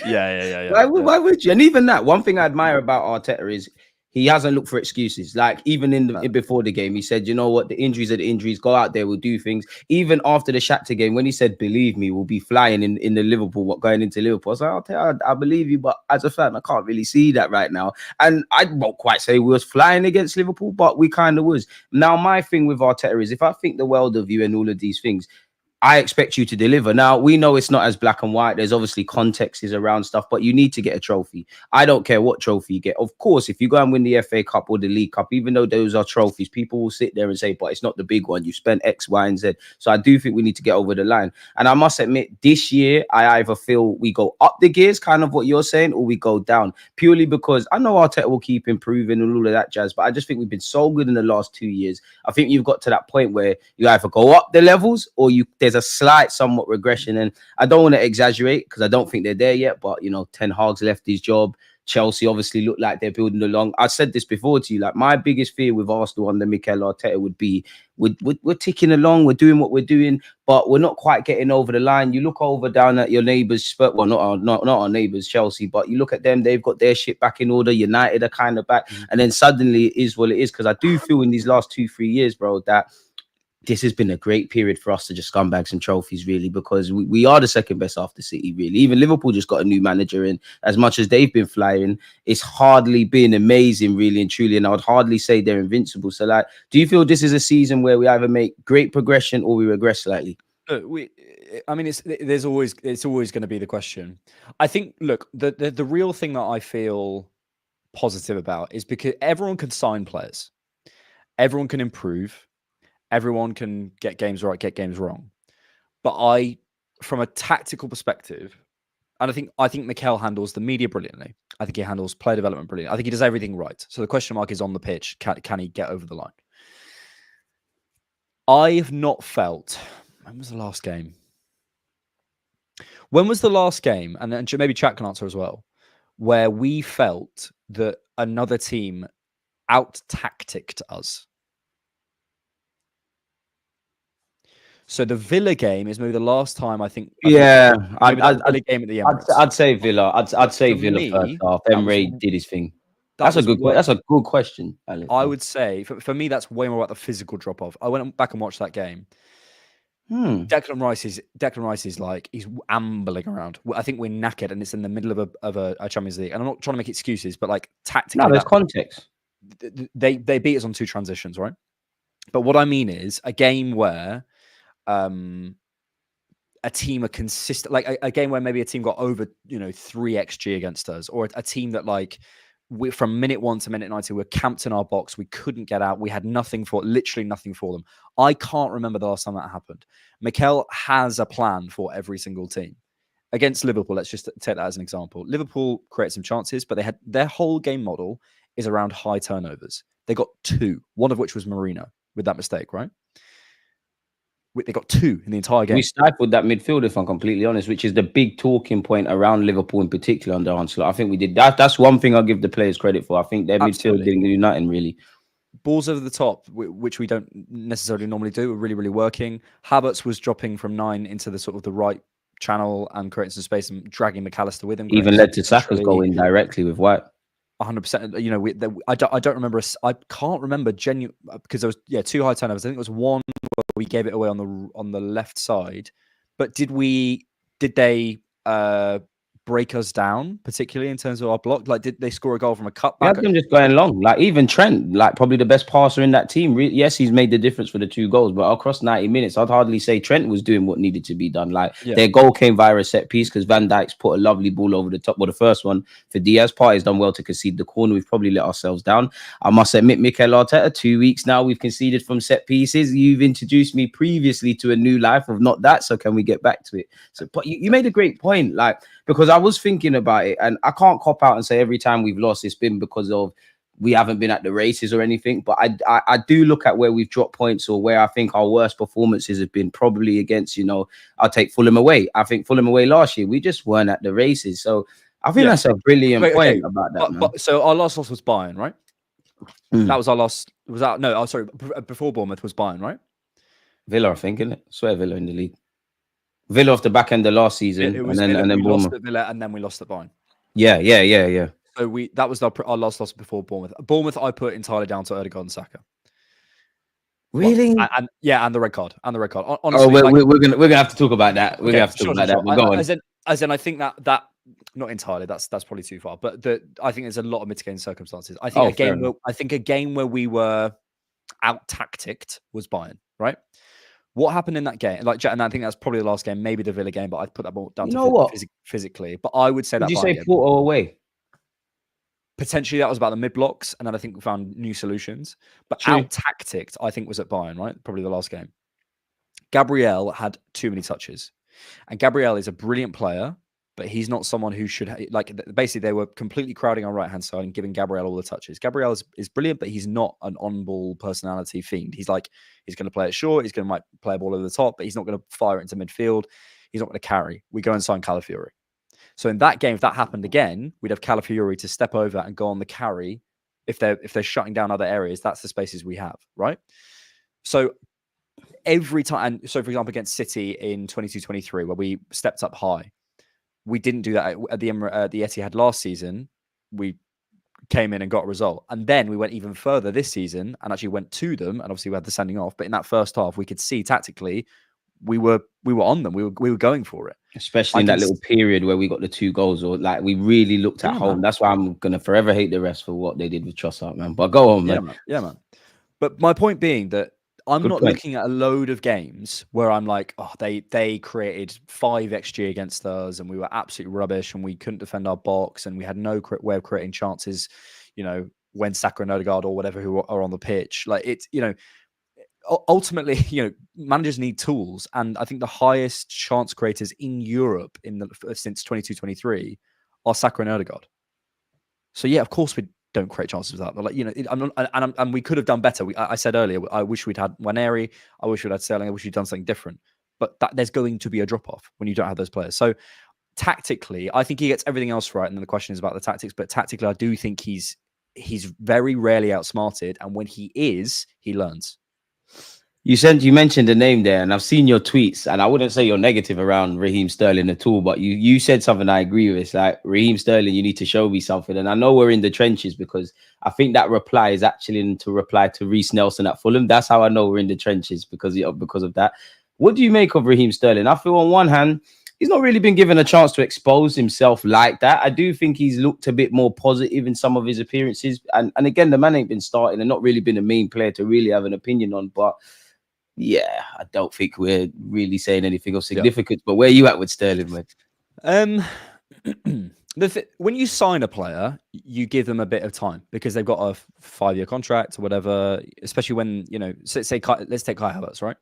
Yeah. Why would you? And even that, one thing I admire about Arteta is he hasn't looked for excuses. Like even before the game, he said, "You know what? The injuries are the injuries. Go out there, we'll do things." Even after the Shakhtar game, when he said, "Believe me, we'll be flying in the Liverpool, going into Liverpool," I was like, "Arteta, I believe you, but as a fan, I can't really see that right now." And I won't quite say we was flying against Liverpool, but we kind of was. Now, my thing with Arteta is, if I think the world of you and all of these things, I expect you to deliver. Now, we know it's not as black and white. There's obviously contexts around stuff, but you need to get a trophy. I don't care what trophy you get. Of course, if you go and win the FA Cup or the League Cup, even though those are trophies, people will sit there and say, but it's not the big one. You spent X, Y, and Z. So I do think we need to get over the line. And I must admit, this year, I either feel we go up the gears, kind of what you're saying, or we go down. Purely because I know Arteta will keep improving and all of that jazz, but I just think we've been so good in the last 2 years. I think you've got to that point where you either go up the levels or there's a slight somewhat regression. And I don't want to exaggerate because I don't think they're there yet, but Ten Hag's left his job. Chelsea obviously look like they're building along. I said this before to you, like my biggest fear with Arsenal under Mikel Arteta would be we're ticking along, we're doing what we're doing, but we're not quite getting over the line. You look over down at your neighbours, well, not our neighbours, Chelsea, but you look at them, they've got their shit back in order. United are kind of back, and then suddenly it is what it is. Because I do feel in these last 2-3 years, bro, that this has been a great period for us to just scumbag some trophies, really, because we are the second best after City, really. Even Liverpool just got a new manager in. As much as they've been flying, it's hardly been amazing, really and truly. And I would hardly say they're invincible. So, like, do you feel this is a season where we either make great progression or we regress slightly? It's always going to be the question. I think, look, the real thing that I feel positive about is because everyone can sign players, everyone can improve. Everyone can get games right, get games wrong. But from a tactical perspective, and I think Mikel handles the media brilliantly. I think he handles player development brilliantly. I think he does everything right. So the question mark is on the pitch. Can he get over the line? I have not felt... When was the last game? When was the last game? And then maybe chat can answer as well. Where we felt that another team out-tacticked us. So the Villa game is maybe the last time I think. Yeah, Villa game at the Emirates. I'd say Villa. I'd say Villa first half. Emre did his thing. That's a good question, Alex. I would say for me that's way more about the physical drop off. I went back and watched that game. Declan Rice is like he's ambling around. I think we're knackered, and it's in the middle of a Champions League. And I'm not trying to make excuses, but like tactically, no, there's context. They beat us on 2 transitions, right? But what I mean is a game where. A team are consistent, like a game where maybe a team got over 3 XG against us, or a team that like we from minute 1 to minute 90 we're camped in our box, we couldn't get out, we had literally nothing for them. I can't remember the last time that happened. Mikel has a plan for every single team. Against Liverpool, let's just take that as an example. Liverpool created some chances, but they had their whole game model is around high turnovers. They got 2, one of which was Marino with that mistake, right? They got 2 in the entire game. We stifled that midfield, if I'm completely honest, which is the big talking point around Liverpool in particular under Ancelotti. I think we did that. That's one thing I'll give the players credit for. I think their midfield didn't do nothing really. Balls over the top, which we don't necessarily normally do, were really, really working. Havertz was dropping from 9 into the sort of the right channel and creating some space and dragging McAllister with him. Even led to Saka's going directly with White. 100%. You know, I don't remember. I can't remember genuine because there was 2 high turnovers. I think it was one where we gave it away on the left side. But did they break us down, particularly in terms of our block? Like, did they score a goal from a cutback? Yeah, them just going long. Like, even Trent, like, probably the best passer in that team. Yes, he's made the difference for the 2 goals, but across 90 minutes, I'd hardly say Trent was doing what needed to be done. Like, their goal came via a set piece because Van Dijk's put a lovely ball over the top. Well, the first one for Diaz. Partey's done well to concede the corner. We've probably let ourselves down. I must admit, Mikel Arteta, 2 weeks now, we've conceded from set pieces. You've introduced me previously to a new life of not that. So can we get back to it? So, but you made a great point, like, because I was thinking about it, and I can't cop out and say every time we've lost, it's been because of we haven't been at the races or anything. But I do look at where we've dropped points or where I think our worst performances have been probably against, I'll take Fulham away. I think Fulham away last year, we just weren't at the races. So I think that's a brilliant point about that. But so our last loss was Bayern, right? That was our last. Was that no? Oh, sorry. Before Bournemouth was Bayern, right? Villa, I think, isn't it? I swear Villa in the league. Villa off the back end of last season, and then we Bournemouth. lost at Villa, and then we lost at Bayern. Yeah. So that was our last loss before Bournemouth. Bournemouth, I put entirely down to Odegaard and Saka. Really? Well, and the red card. Honestly, we're gonna have to talk about that. We're gonna have to talk about that. We'll go on. As in, I think that not entirely. That's probably too far. But I think there's a lot of mitigating circumstances. I think a game where we were out tacticked was Bayern, right? What happened in that game? Like, and I think that's probably the last game, maybe the Villa game, but I'd put that more down to physically. But I would say Did you say Porto away? Potentially that was about the mid blocks, and then I think we found new solutions. But out tacticked, I think was at Bayern, right? Probably the last game. Gabriel had too many touches, and Gabriel is a brilliant player, but he's not someone who should basically they were completely crowding our right hand side and giving Gabriel all the touches. Gabriel is brilliant, but he's not an on-ball personality fiend. He's going to play it short, he's going to play a ball over the top, but he's not going to fire it into midfield. He's not going to carry. We go and sign Calafiori. So in that game, if that happened again, we'd have Calafiori to step over and go on the carry. If they're shutting down other areas, that's the spaces we have, right? So every time, and so for example, against City in 22-23, where we stepped up high, we didn't do that at the Etihad last season. We came in and got a result. And then we went even further this season and actually went to them. And obviously we had the sending off. But in that first half, we could see tactically we were on them. We were going for it. Especially in that little period where we got the 2 goals, or like we really looked at home. Man. That's why I'm gonna forever hate the rest for what they did with Trossard, man. But go on, man. Yeah, man. But my point being that I'm not looking at a load of games where I'm like, oh, they created 5 XG against us and we were absolutely rubbish and we couldn't defend our box and we had no way of creating chances, when Saka and Odegaard or whatever who are on the pitch. Like, it's, ultimately, managers need tools. And I think the highest chance creators in Europe since 22-23 are Saka and Odegaard. So yeah, of course we don't create chances with that. But and we could have done better. I said earlier, I wish we'd had Waneri. I wish we'd had Sterling. I wish we'd done something different. But there's going to be a drop off when you don't have those players. So tactically, I think he gets everything else right. And then the question is about the tactics. But tactically, I do think he's very rarely outsmarted. And when he is, he learns. You mentioned the name there, and I've seen your tweets, and I wouldn't say you're negative around Raheem Sterling at all, but you said something I agree with. It's like, Raheem Sterling, you need to show me something. And I know we're in the trenches because I think that reply is actually to reply to Reece Nelson at Fulham. That's how I know we're in the trenches because of that. What do you make of Raheem Sterling? I feel on one hand, he's not really been given a chance to expose himself like that. I do think he's looked a bit more positive in some of his appearances. And again, the man ain't been starting and not really been a main player to really have an opinion on, but yeah, I don't think we're really saying anything of significance. But where are you at with Sterling, man? When you sign a player, you give them a bit of time because they've got a 5-year contract or whatever. Especially when let's take Kai Havertz, right?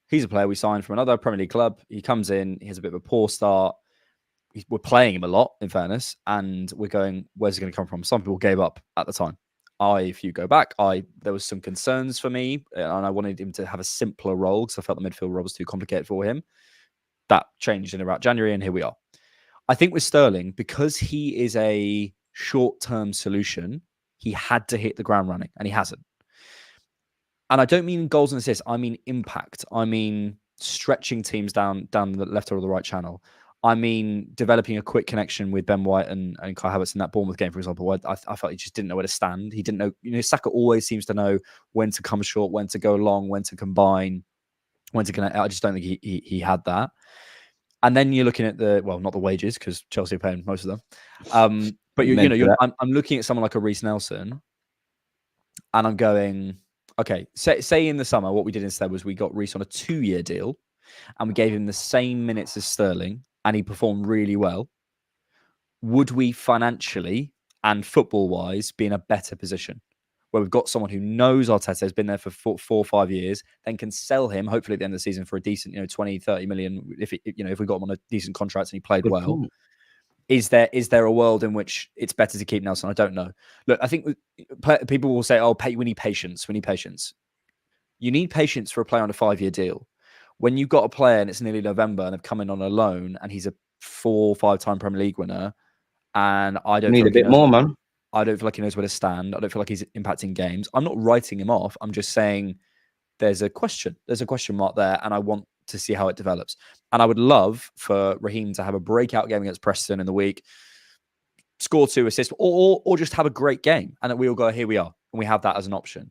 He's a player we signed from another Premier League club. He comes in, he has a bit of a poor start. We're playing him a lot, in fairness, and we're going, where's he going to come from? Some people gave up at the time. if you go back, there was some concerns for me, and I wanted him to have a simpler role because I felt the midfield role was too complicated for him. That changed in about January, and here we are. I think with Sterling, because he is a short-term solution, he had to hit the ground running, and he hasn't. And I don't mean goals and assists. I mean impact. I mean stretching teams down the left or the right channel. I mean developing a quick connection with Ben White and Kai Havertz in that Bournemouth game, for example. I felt he just didn't know where to stand. He didn't know. Saka always seems to know when to come short, when to go long, when to combine, when to connect. I just don't think he had that. And then you're looking at not the wages because Chelsea are paying most of them. But I'm looking at someone like a Reece Nelson, and I'm going, okay, say in the summer, what we did instead was we got Reece on a 2-year deal and we gave him the same minutes as Sterling and he performed really well. Would we financially and football-wise be in a better position where we've got someone who knows Arteta, has been there for 4 or 5 years, then can sell him, hopefully at the end of the season, for a decent, 20, 30 million, if we got him on a decent contract and he played well. Point. Is there a world in which it's better to keep Nelson? I don't know. Look, I think people will say, we need patience. We need patience. You need patience for a player on a 5-year deal. When you've got a player and it's nearly November and they've come in on a loan and he's a 4 or 5-time Premier League winner, and I don't need a bit more, man. I don't feel like he knows where to stand. I don't feel like he's impacting games. I'm not writing him off. I'm just saying there's a question. There's a question mark there, and I want to see how it develops. And I would love for Raheem to have a breakout game against Preston in the week, score 2 assists, or just have a great game, and that we all go, here we are, and we have that as an option.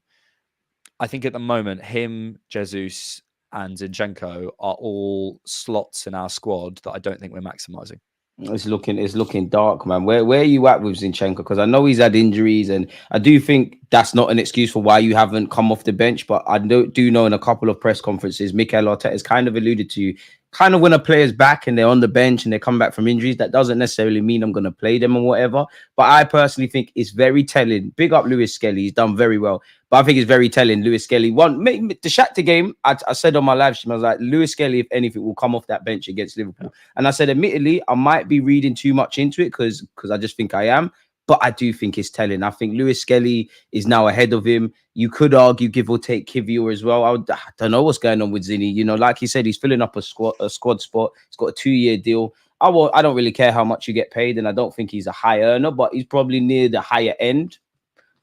I think at the moment, him, Jesus, and Zinchenko are all slots in our squad that I don't think we're maximising. It's looking dark, man. Where are you at with Zinchenko? Because I know he's had injuries, and I do think that's not an excuse for why you haven't come off the bench. But I do know in a couple of press conferences, Mikel Arteta has kind of alluded to, kind of when a player's back and they're on the bench and they come back from injuries, that doesn't necessarily mean I'm going to play them or whatever. But I personally think it's very telling. Big up Lewis Skelly. He's done very well. But I think it's very telling. Lewis Skelly won the Shakhtar game. I said on my live stream, I was like, Lewis Skelly, if anything, will come off that bench against Liverpool. And I said, admittedly, I might be reading too much into it because I just think I am. But I do think it's telling. I think Lewis Skelly is now ahead of him. You could argue, give or take, Kivior as well. I don't know what's going on with Zinny. Like he said, he's filling up a squad spot. He's got a 2-year deal. I don't really care how much you get paid, and I don't think he's a high earner, but he's probably near the higher end.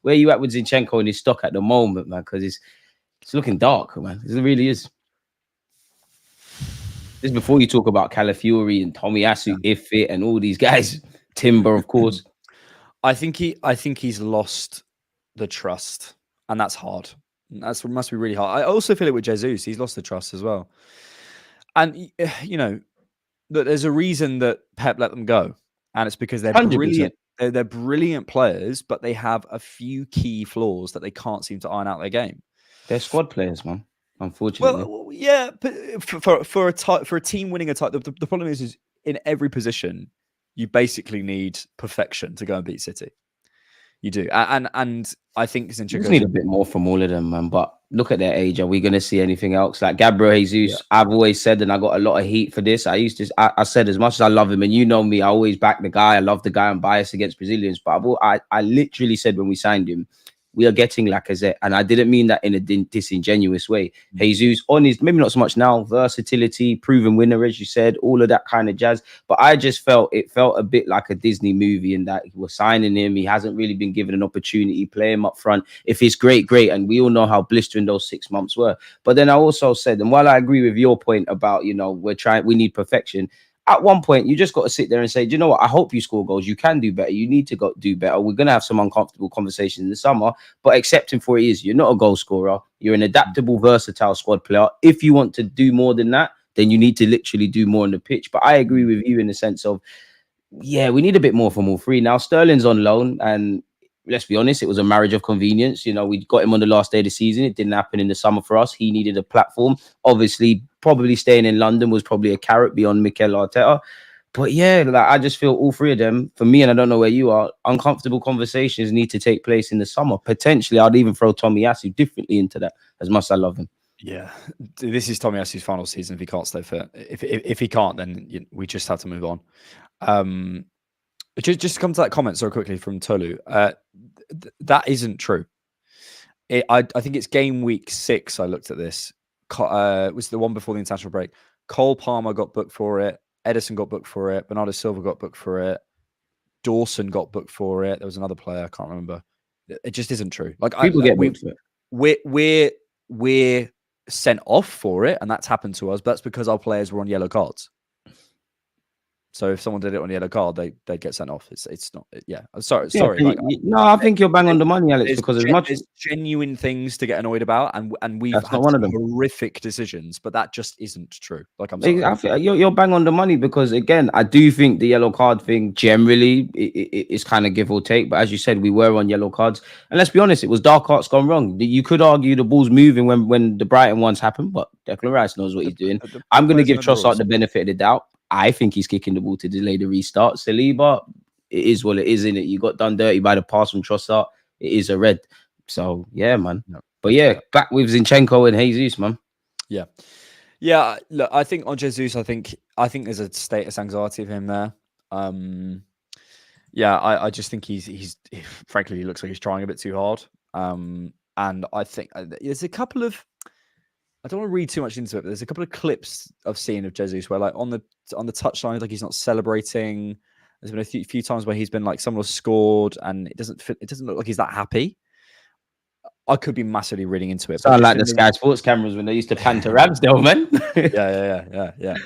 Where are you at with Zinchenko in his stock at the moment, man? Because it's looking dark, man. It really is. This is before you talk about Calafiori and Tomiyasu, if fit, and all these guys. Timber, of course. I think he's lost the trust, and that's hard. That must be really hard. I also feel it with Jesus. He's lost the trust as well. And, there's a reason that Pep let them go, and it's because they're 100%. Brilliant. They're brilliant players, but they have a few key flaws that they can't seem to iron out their game. They're squad players, man. Unfortunately. Well, yeah, but for a team winning a title, the problem is in every position, you basically need perfection to go and beat City. You do, and I think Zinchenko just need a bit more from all of them, man. But look at their age. Are we going to see anything else? Like Gabriel Jesus, yeah. I've always said, and I got a lot of heat for this. I said, as much as I love him, and you know me, I always back the guy. I love the guy. I'm biased against Brazilians, but I literally said when we signed him, we are getting Lacazette, and I didn't mean that in a disingenuous way. Jesus, on his, maybe not so much now, versatility, proven winner, as you said, all of that kind of jazz. But I just felt a bit like a Disney movie in that we're signing him. He hasn't really been given an opportunity, play him up front. If he's great. And we all know how blistering those 6 months were. But then I also said, and while I agree with your point about, we need perfection, at one point, you just got to sit there and say, do you know what? I hope you score goals. You can do better. You need to do better. We're going to have some uncomfortable conversations in the summer, but accept him for it is. You're not a goal scorer. You're an adaptable, versatile squad player. If you want to do more than that, then you need to literally do more on the pitch. But I agree with you in the sense of, yeah, we need a bit more from all three. Now, Sterling's on loan, and let's be honest, it was a marriage of convenience. We got him on the last day of the season. It didn't happen in the summer for us. He needed a platform. Obviously, probably staying in London was probably a carrot beyond Mikel Arteta. But yeah, I just feel all three of them, for me, and I don't know where you are, uncomfortable conversations need to take place in the summer. Potentially, I'd even throw Tomiyasu differently into that, as much as I love him. Yeah, this is Tomiyasu's final season if he can't stay fit. If he can't, then we just have to move on. Just to come to that comment so quickly from Tolu. that isn't true. I think it's game week 6. I looked at this. It was the one before the international break. Cole Palmer got booked for it. Edison got booked for it. Bernardo Silva got booked for it. Dawson got booked for it. There was another player, I can't remember. It just isn't true. Like People get booked for it. We're sent off for it, and that's happened to us. But that's because our players were on yellow cards. So if someone did it on a yellow card, they'd get sent off. It's not. Yeah. Sorry. Like, no, I think you're bang on the money, Alex. Because there's genuine things to get annoyed about, and we've had one of them. Horrific decisions, but that just isn't true. Like I'm sorry. I feel you're bang on the money because again, I do think the yellow card thing generally is kind of give or take. But as you said, we were on yellow cards, and let's be honest, it was dark arts gone wrong. You could argue the ball's moving when the Brighton ones happen, but Declan Rice knows what he's doing. I'm going to give Trossard the benefit of the doubt. I think he's kicking the ball to delay the restart. Saliba, it is what it is, isn't it? You got done dirty by the pass from Trossard. It is a red. So, yeah, man. No. But, yeah, back with Zinchenko and Jesus, man. Yeah. Yeah, look, I think on Jesus, I think there's a status anxiety of him there. Yeah, I just think he's frankly, he looks like he's trying a bit too hard. And I think there's a couple of, I don't want to read too much into it, but there's a couple of clips I've seen of Jesus where, like, on the touchline, like he's not celebrating. There's been a few times where he's been like, someone has scored, and it doesn't look like he's that happy. I could be massively reading into it. Sound like the Sky Sports cameras when they used to pan to Ramsdale, man. yeah.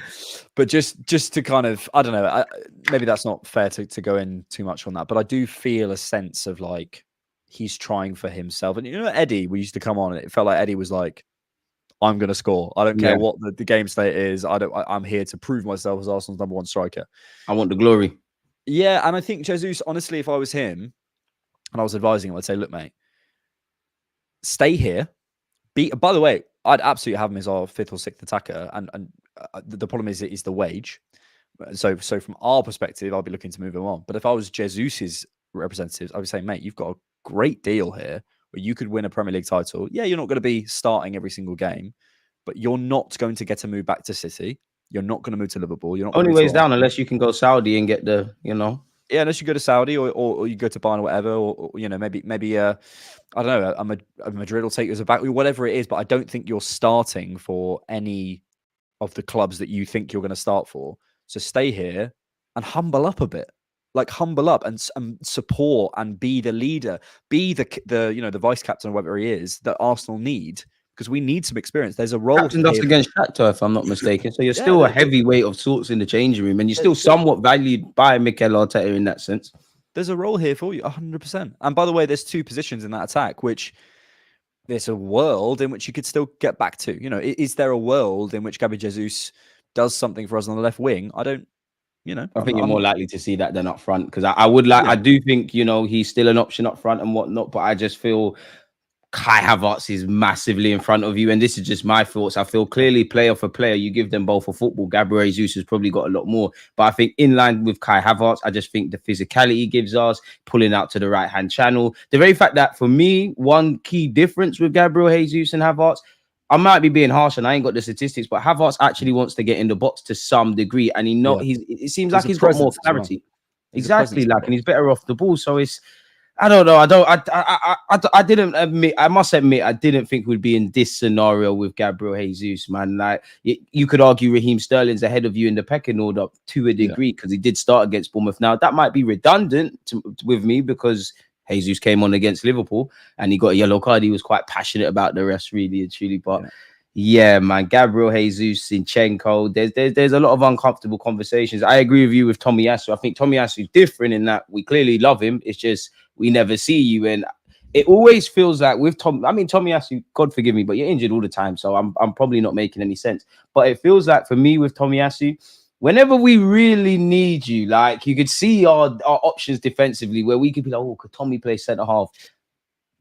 But just to kind of, I don't know, maybe that's not fair to go in too much on that, but I do feel a sense of like he's trying for himself. And you know, Eddie, we used to come on, and it felt like Eddie was like, I'm going to score. I don't care what the game state is. I'm here to prove myself as Arsenal's number 1 striker. I want the glory. Yeah, and I think Jesus, honestly, if I was him and I was advising him, I'd say, look, mate, stay here. By the way, I'd absolutely have him as our 5th or 6th attacker. And the problem is the wage. So from our perspective, I'll be looking to move him on. But if I was Jesus's representatives, I would say, mate, you've got a great deal here where you could win a Premier League title. Yeah, you're not going to be starting every single game, but you're not going to get to move back to City. You're not going to move to Liverpool. You're not only ways down unless you can go Saudi and get the, Yeah, unless you go to Saudi or you go to Bayern or whatever, or maybe I don't know, a Madrid will take you as a back, whatever it is. But I don't think you're starting for any of the clubs that you think you're going to start for. So stay here and humble up a bit. Like, humble up and support and be the leader, be the vice captain or whatever he is that Arsenal need, because we need some experience. There's a role. Captain us against Shakhtar, if I'm not mistaken. So you're still a heavyweight of sorts in the changing room, and you're still somewhat valued by Mikel Arteta in that sense. There's a role here for you, 100%. And by the way, there's 2 positions in that attack, which there's a world in which you could still get back to. Is there a world in which Gabriel Jesus does something for us on the left wing? I don't. I think you're more likely to see that than up front, because I do think, he's still an option up front and whatnot, but I just feel Kai Havertz is massively in front of you. And this is just my thoughts. I feel clearly player for player, you give them both for football. Gabriel Jesus has probably got a lot more, but I think in line with Kai Havertz, I just think the physicality he gives us, pulling out to the right hand channel, the very fact that for me, one key difference with Gabriel Jesus and Havertz, I might be being harsh and I ain't got the statistics, but Havertz actually wants to get in the box to some degree, and it seems like he's got more clarity. Exactly, and he's better off the ball. So I don't know. I didn't admit. I must admit, I didn't think we'd be in this scenario with Gabriel Jesus, man. Like, you could argue Raheem Sterling's ahead of you in the pecking order to a degree, because he did start against Bournemouth. Now that might be redundant with me, because Jesus came on against Liverpool and he got a yellow card. He was quite passionate about the rest, really and truly. But yeah, man, Gabriel Jesus, Zinchenko, there's a lot of uncomfortable conversations. I agree with you with Tomiyasu. I think Tomiyasu is different in that we clearly love him. It's just we never see you, and it always feels like with Tomiyasu, God forgive me, but you're injured all the time, so I'm probably not making any sense. But it feels like for me with Tomiyasu, whenever we really need you, like, you could see our options defensively where we could be like, oh, could Tommy play centre half?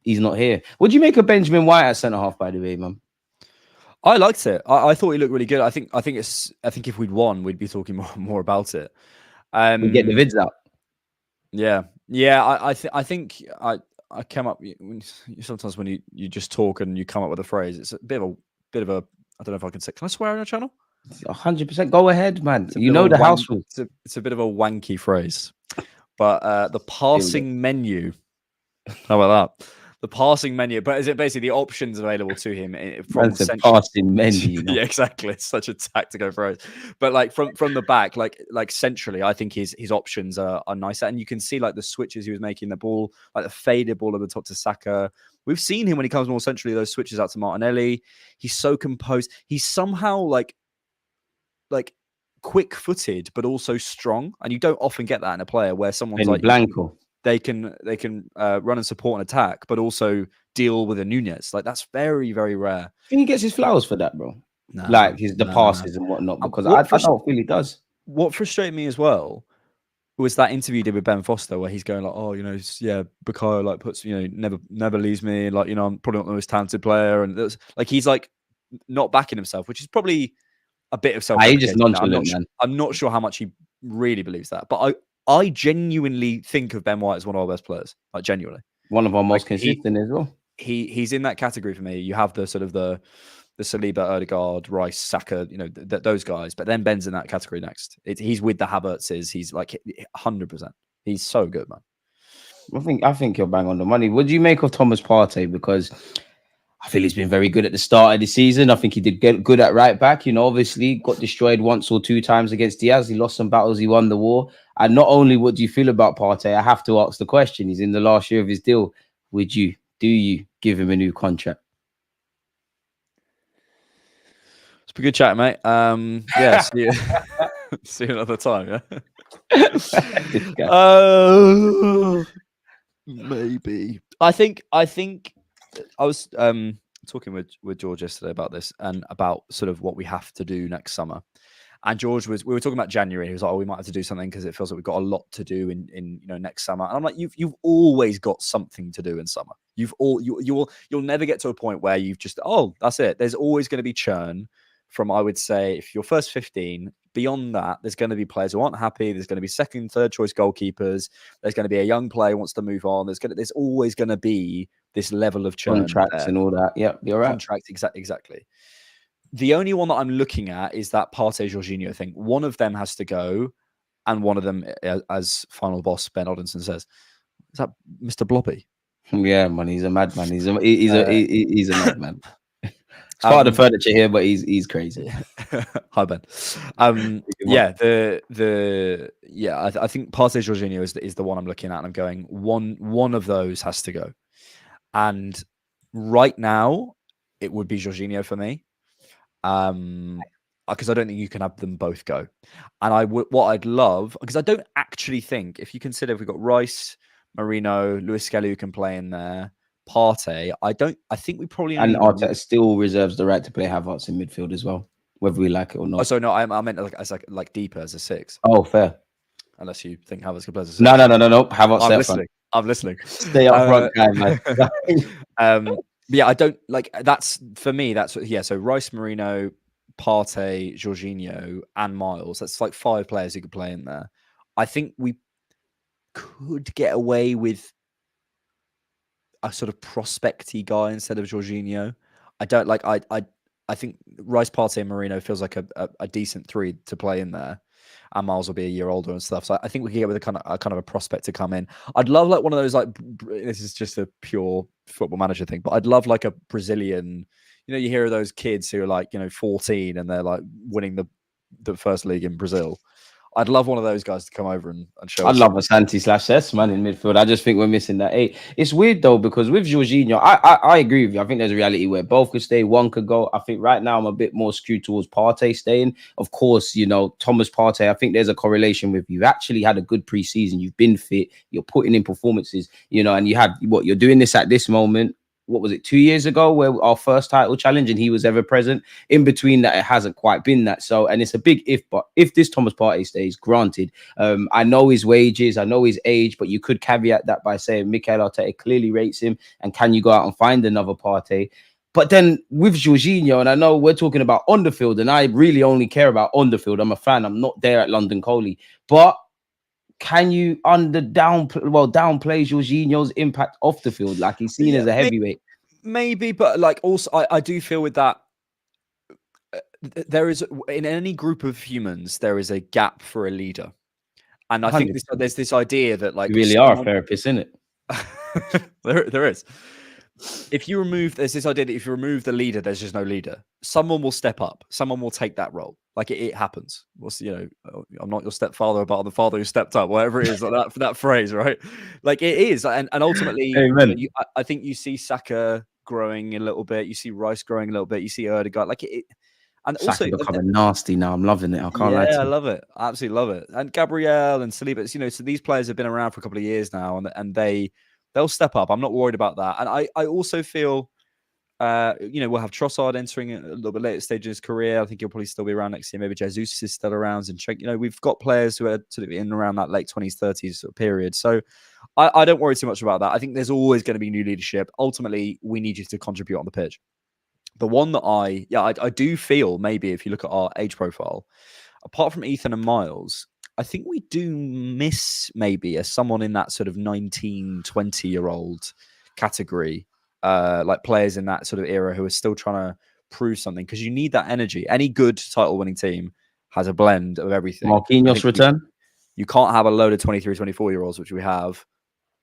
He's not here. What do you make of Benjamin White at centre half, by the way, man? I liked it. I thought he looked really good. I think if we'd won, we'd be talking more about it. We get the vids out. Yeah. I think I came up sometimes when you just talk and you come up with a phrase. It's a bit of a. I don't know if I can say. Can I swear on your channel? 100%. Go ahead, man. You know the house rules. It's a bit of a wanky phrase, but the passing menu How about that? The passing menu, but is it basically the options available to him from That's a passing menu. Yeah, exactly. It's such a tactical approach. But like from the back, like centrally, I think his options are nicer. And you can see like the switches he was making, the ball, like the faded ball over the top to Saka. We've seen him when he comes more centrally, those switches out to Martinelli. He's so composed. He's somehow like quick-footed, but also strong. And you don't often get that in a player where someone's Benny like Blanco. they can run and support an attack, but also deal with a Nunez. Like that's very, very rare. I think he gets his flowers for that, bro. Nah, Like the passes and whatnot, because I don't feel he does. What frustrated me as well was that interview he did with Ben Foster, where he's going like, "Oh, Bukayo like puts, never leaves me. Like, I'm probably not the most talented player," and that's like he's like not backing himself, which is probably a bit of self. He's just nonchalant, man. I'm not sure how much he really believes that, but I genuinely think of Ben White as one of our best players. Like genuinely, one of our most consistent as well. He's in that category for me. You have the sort of the Saliba, Odegaard, Rice, Saka, those guys. But then Ben's in that category next. He's with the Havertzes. He's like 100%. He's so good, man. I think you're bang on the money. What do you make of Thomas Partey? Because I feel he's been very good at the start of the season. I think he did get good at right back. Obviously got destroyed once or two times against Diaz. He lost some battles. He won the war. And not only what do you feel about Partey, I have to ask the question. He's in the last year of his deal. Do you give him a new contract? It's been good chat, mate. Yeah, see you, see you another time. Yeah. Maybe. I think I was talking with George yesterday about this and about sort of what we have to do next summer. And we were talking about January. He was like, "Oh, we might have to do something because it feels like we've got a lot to do in next summer." And I'm like, "You've always got something to do in summer. You'll never get to a point where you've just that's it. There's always going to be churn from, I would say, if you're first 15. Beyond that, there's going to be players who aren't happy. There's going to be second, third choice goalkeepers. There's going to be a young player who wants to move on. There's always going to be this level of churn, contracts and all that. Yeah, you're right. Contracts, exactly. The only one that I'm looking at is that Partey Jorginho thing. One of them has to go, and one of them, as final boss Ben Odinson says, is that Mr. Blobby? Yeah, man, he's a madman. He's a madman. It's part of the furniture here, but he's crazy. Hi Ben. I think Partey Jorginho is the one I'm looking at, and I'm going one of those has to go. And right now, it would be Jorginho for me. Because I don't think you can have them both go. And what I'd love, because I don't actually think, if you consider we've got Rice, Marino, Luis Skelly who can play in there, Partey, I think we probably and Arteta still reserves the right to play Havertz in midfield as well, whether we like it or not. Oh, so no, I meant like deeper as a 6. Oh, fair. Unless you think Havertz can play as a 6. No. Havertz. I'm listening. Stay up front, guy, man. Yeah, I don't like that's for me. That's so Rice, Marino, Partey, Jorginho, and Miles. That's like 5 players who could play in there. I think we could get away with a sort of prospecty guy instead of Jorginho. I don't like. I think Rice, Partey, and Marino feels like a decent 3 to play in there. And Miles will be a year older and stuff. So I think we can get with a kind of a prospect to come in. I'd love like one of those, like, this is just a pure Football Manager thing, but I'd love like a Brazilian, you hear of those kids who are like, 14 and they're like winning the first league in Brazil. I'd love one of those guys to come over and show us. I'd love a Santi/S man in midfield. I just think we're missing that 8. It's weird though, because with Jorginho, I agree with you. I think there's a reality where both could stay, one could go. I think right now I'm a bit more skewed towards Partey staying. Of course, Thomas Partey, I think there's a correlation with you actually had a good preseason. You've been fit. You're putting in performances, and you had you're doing this at this moment. What was it, 2 years ago, where our first title challenge and he was ever present? In between that, it hasn't quite been that. So, and it's a big if, but if this Thomas Partey stays, granted, I know his wages, I know his age, but you could caveat that by saying Mikel Arteta clearly rates him, and can you go out and find another Partey? But then with Jorginho, and I know we're talking about on the field, and I really only care about on the field. I'm a fan. I'm not there at London Coley, but can you downplay Jorginho's impact off the field? Like, he's seen as a heavyweight. Maybe, but like also, I do feel with that, there is, in any group of humans, there is a gap for a leader. And I think there's this idea that like... You really are a therapist, isn't it? There is. If you remove, there's this idea that if you remove the leader, there's just no leader. Someone will step up. Someone will take that role. Like it happens. I'm not your stepfather, but I'm the father who stepped up. Whatever it is, like that phrase, right? Like it is, and ultimately, I think you see Saka growing a little bit. You see Rice growing a little bit. You see Erdegaard. Like it, and Saka also becoming nasty now. I'm loving it. I can't lie to you. I love it. I absolutely love it. And Gabriel and Saliba, so these players have been around for a couple of years now, and they'll step up. I'm not worried about that. And I also feel, we'll have Trossard entering a little bit later stage in his career. I think he'll probably still be around next year. Maybe Jesus is still around. And we've got players who are sort of in around that late 20s, 30s sort of period. So I don't worry too much about that. I think there's always going to be new leadership. Ultimately, we need you to contribute on the pitch. The one that I do feel, maybe if you look at our age profile, apart from Ethan and Miles, I think we do miss maybe someone in that sort of 19, 20-year-old category, like players in that sort of era who are still trying to prove something, because you need that energy. Any good title-winning team has a blend of everything. Marquinhos return? You can't have a load of 23, 24-year-olds, which we have,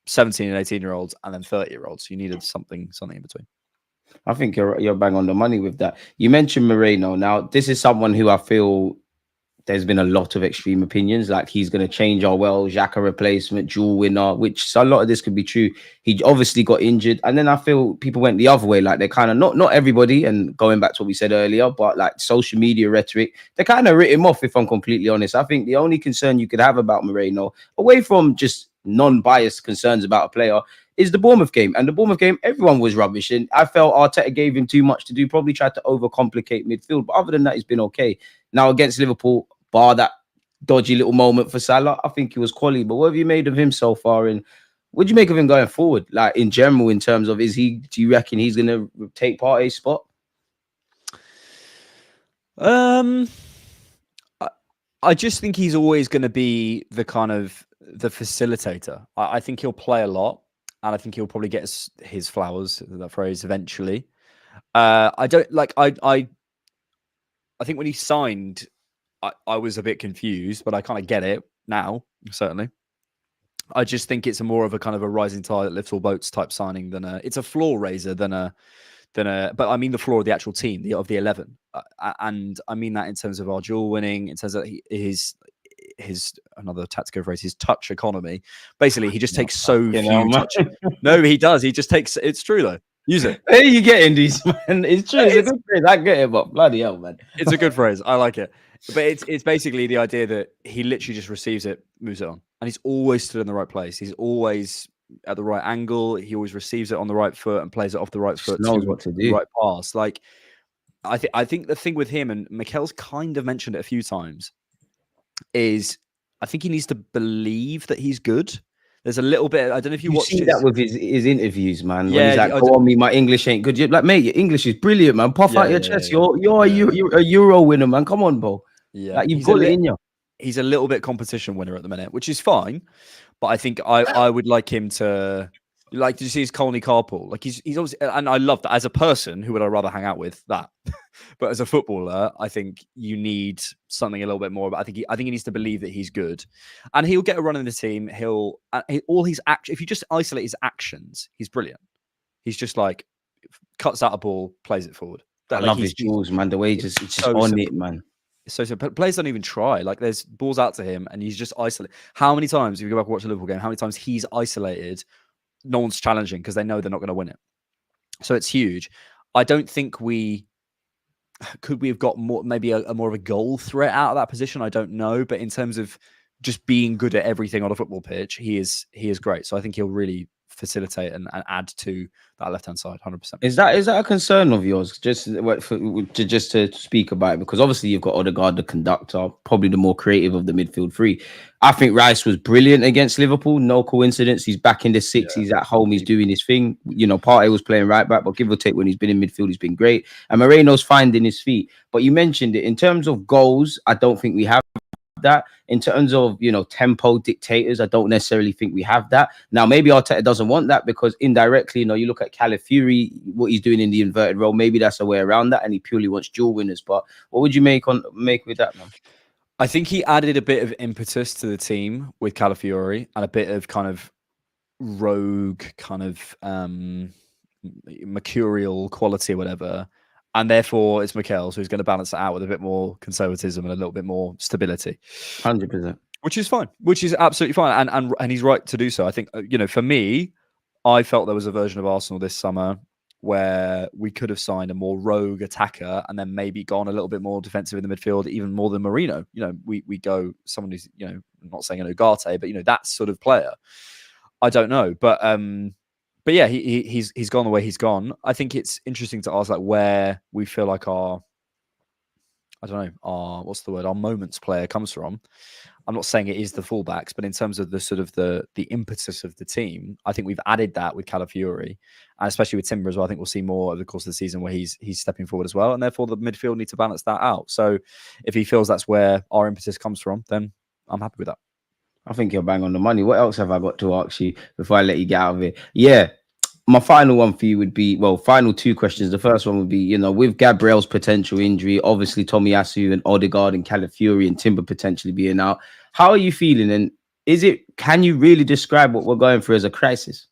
17 and 18-year-olds, and then 30-year-olds. You needed something in between. I think you're bang on the money with that. You mentioned Moreno. Now, this is someone who I feel there's been a lot of extreme opinions, like he's going to change our well, Xhaka replacement, dual winner, which a lot of this could be true. He obviously got injured. And then I feel people went the other way. Like they kind of, not everybody, and going back to what we said earlier, but like social media rhetoric, they kind of writ him off, if I'm completely honest. I think the only concern you could have about Moreno, away from just non-biased concerns about a player, is the Bournemouth game. And the Bournemouth game, everyone was rubbish. And I felt Arteta gave him too much to do, probably tried to overcomplicate midfield. But other than that, he's been okay. Now against Liverpool, bar that dodgy little moment for Salah, I think he was quality. But what have you made of him so far? And what do you make of him going forward? Like in general, in terms of, do you reckon he's going to take Partey's spot? I just think he's always going to be the kind of the facilitator. I think he'll play a lot, and I think he'll probably get his flowers, that phrase, eventually. I think when he signed, I was a bit confused, but I kind of get it now, certainly. I just think it's more of a kind of a rising tide that lifts all boats type signing than it's a floor raiser but I mean the floor of the actual team, of the 11. And I mean that in terms of our dual winning, in terms of his another tactical phrase, his touch economy. Basically, he just takes so few touches. No, he does. He just takes, it's true though. Use it. Hey, you getting these, man? It's true. It's a good phrase. I get it, but bloody hell, man. It's a good phrase. I like it. But it's basically the idea that he literally just receives it, moves it on. And he's always stood in the right place. He's always at the right angle. He always receives it on the right foot and plays it off the right foot. Knows what to do. The right pass. Like, I think the thing with him, and Mikel's kind of mentioned it a few times, is I think he needs to believe that he's good. There's a little bit. I don't know if you watched that with his interviews, man. Yeah, when he's like, go on me, my English ain't good. You're like, mate, your English is brilliant, man. Puff out your chest. You're a Euro winner, man. Come on, bro. Yeah, like you've got it in you. He's a little bit competition winner at the minute, which is fine. But I think I would like him to, like, did you see his Colney carpool? Like he's obviously, and I love that. As a person, who would I rather hang out with? That. But as a footballer, I think you need something a little bit more. But I think he needs to believe that he's good, and he'll get a run in the team. If you just isolate his actions, he's brilliant. He's just like cuts out a ball, plays it forward. I love his jewels, man. The way he's just so on simple. It, man. So players don't even try. Like there's balls out to him, and he's just isolated. How many times, if you go back and watch a Liverpool game, how many times he's isolated? No one's challenging because they know they're not going to win it. So it's huge. I don't think we have got more, maybe a more of a goal threat out of that position. I don't know, but in terms of just being good at everything on a football pitch, he is great. So I think he'll really facilitate and add to that left-hand side 100%. Is that a concern of yours, just to speak about it? Because obviously you've got Odegaard, the conductor, probably the more creative of the midfield three. I think Rice was brilliant against Liverpool. No coincidence. He's back in the six. Yeah. He's at home. He's doing his thing. You know, Partey was playing right back, but give or take, when he's been in midfield, he's been great. And Moreno's finding his feet. But you mentioned it. In terms of goals, I don't think we have that. In terms of, tempo dictators, I don't necessarily think we have that. Now, maybe Arteta doesn't want that because indirectly, you look at Calafiori, what he's doing in the inverted role, maybe that's a way around that, and he purely wants dual winners. But what would you make with that, man? I think he added a bit of impetus to the team with Calafiori and a bit of kind of rogue kind of mercurial quality or whatever, and therefore it's Mikel who's going to balance it out with a bit more conservatism and a little bit more stability. 100%. Which is fine, which is absolutely fine, and he's right to do so. I think for me, I felt there was a version of Arsenal this summer where we could have signed a more rogue attacker and then maybe gone a little bit more defensive in the midfield, even more than Mourinho. We go someone who's I'm not saying an Ugarte, but that sort of player. I don't know, but yeah, he's gone the way he's gone. I think it's interesting to ask where we feel like our what's the word? Our moments player comes from. I'm not saying it is the fullbacks, but in terms of the sort of the impetus of the team, I think we've added that with Calafiori, and especially with Timber as well. I think we'll see more over the course of the season where he's stepping forward as well, and therefore the midfield need to balance that out. So if he feels that's where our impetus comes from, then I'm happy with that. I think you're bang on the money. What else have I got to ask you before I let you get out of it? Yeah. My final one for you would be, final two questions. The first one would be, with Gabriel's potential injury, obviously Tomiyasu and Odegaard and Calafiori and Timber potentially being out. How are you feeling? And can you really describe what we're going through as a crisis?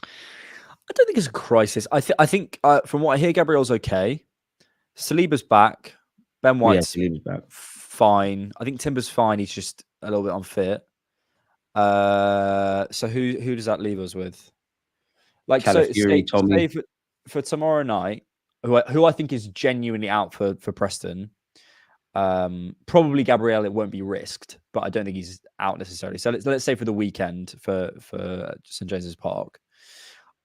I don't think it's a crisis. I think from what I hear, Gabriel's okay. Saliba's back. Ben White's back. Fine. I think Timber's fine. He's just a little bit unfit. So who does that leave us with? Say for tomorrow night, who I think is genuinely out for Preston, probably Gabriel. It won't be risked, but I don't think he's out necessarily. So let's say for the weekend for St James's Park,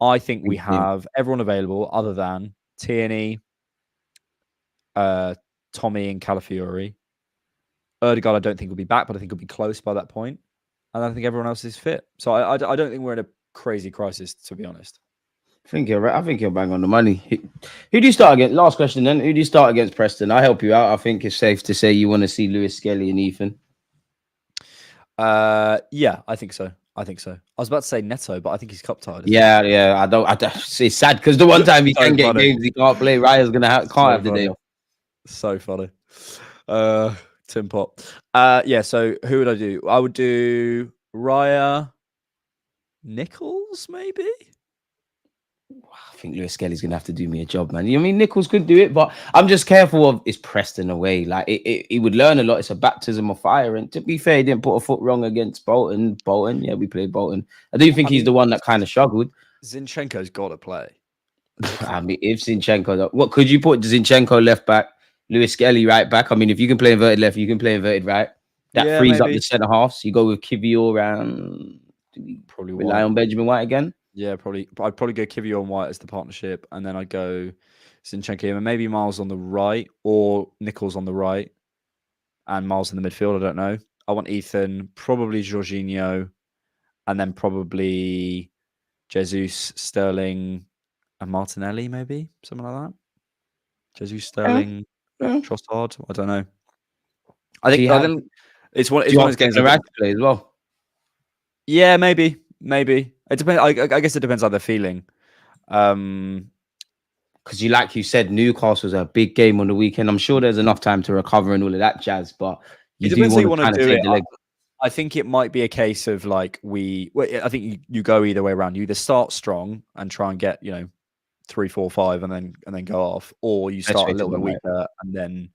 I think we have everyone available other than Tierney, Tommy, and Calafiori. Odegaard, I don't think will be back, but I think he'll be close by that point, and I think everyone else is fit. So I don't think we're in a crazy crisis, to be honest. I think you're right. I think you're bang on the money. Who do you start against? Last question then. Who do you start against Preston? I'll help you out. I think it's safe to say you want to see Lewis Skelly and Ethan. Yeah, I think so. I was about to say Neto, but I think he's cup tired. Yeah. I don't. It's sad because the one time he can get games, he can't play. Raya's can't have the day off. So funny. Tim Pot. Yeah. So who would I do? I would do Raya. Nichols, maybe? I think Lewis Skelly's going to have to do me a job, man. Nichols could do it, but I'm just careful of it's Preston away. He would learn a lot. It's a baptism of fire. And to be fair, he didn't put a foot wrong against Bolton. Yeah, we played Bolton. I do think he's the one that kind of struggled. Zinchenko's got to play. If Zinchenko... What could you put Zinchenko left back, Lewis Skelly right back? If you can play inverted left, you can play inverted right. That frees up the centre halves. You go with Kivior and... Probably rely on Benjamin White again. Yeah, probably. I'd probably go Kivior and White as the partnership, and then I'd go Zinchenko and maybe Miles on the right or Nichols on the right, and Miles in the midfield. I don't know. I want Ethan, probably Jorginho, and then probably Jesus, Sterling, and Martinelli, maybe something like that. Jesus, Sterling, Trossard. I don't know. I think it's one of those games to play as well. Yeah, maybe. It depends. I guess it depends how they're feeling. Because like you said, Newcastle's a big game on the weekend. I'm sure there's enough time to recover and all of that jazz, but it depends how you want to do it. I think it might be a case of I think you go either way around. You either start strong and try and get 3, 4, 5, and then go off, or you start a little bit weaker and then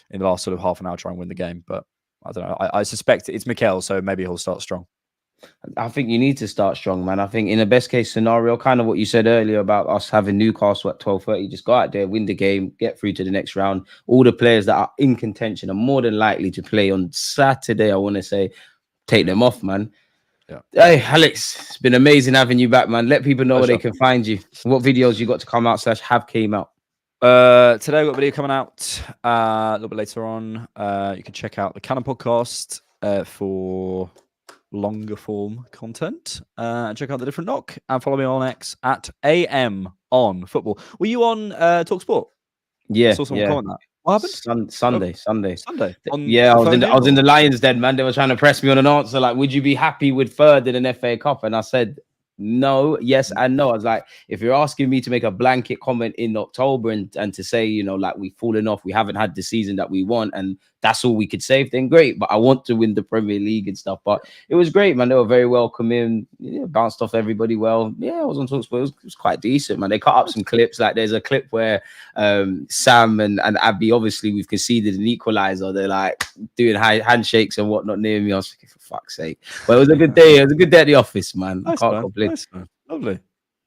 in the last sort of half an hour try and win the game. But I don't know. I suspect it's Mikel, so maybe he'll start strong. I think you need to start strong, man. I think in a best case scenario, kind of what you said earlier about us having Newcastle at 12:30, just go out there, win the game, get through to the next round. All the players that are in contention are more than likely to play on Saturday. I want to say, take them off, man. Yeah. Hey, Alex, it's been amazing having you back, man. Let people know where they can find you. What videos you got to come out / have came out. Today I've got a video coming out a little bit later on. You can check out the Cannon podcast for longer form content. Check out the different knock and follow me on X at AM on football. Were you on TalkSport? Yeah. I saw someone comment that. What happened? Sunday. Yeah, I was in the Lions Den, man. They were trying to press me on an answer like, would you be happy with third in an FA Cup? And I said, no, yes, and no. I was like, if you're asking me to make a blanket comment in October and to say, you know, like we've fallen off, we haven't had the season that we want, and that's all we could save, then great. But I want to win the Premier League and stuff. But it was great, man. They were very welcoming. Yeah, bounced off everybody well. Yeah, I was on TalkSport. It was quite decent, man. They cut up some clips. Like there's a clip where Sam and Abby, obviously we've conceded an equalizer. They're like doing handshakes and whatnot near me. I was like, for fuck's sake. But it was a good day. It was a good day at the office, man. Nice, I can't man. complain. Nice, man. Lovely.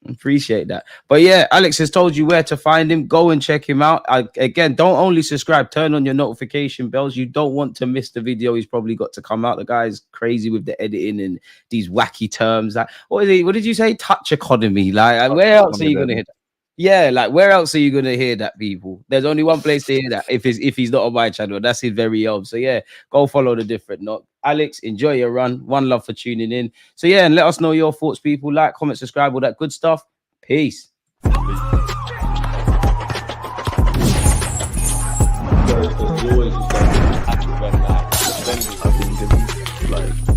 Appreciate that. But yeah, Alex has told you where to find him. Go and check him out. Again, don't only subscribe, turn on your notification bells. You don't want to miss the video he's probably got to come out. The guy's crazy with the editing and these wacky terms. Like, what did you say? Touch economy. Like, where else are you gonna hit that? Yeah, like where else are you gonna hear that, people? There's only one place to hear that. If he's not on my channel, that's his very own. So yeah, go follow the different note. Alex, enjoy your run. One love for tuning in. So yeah, and let us know your thoughts, people. Like, comment, subscribe, all that good stuff. Peace. Like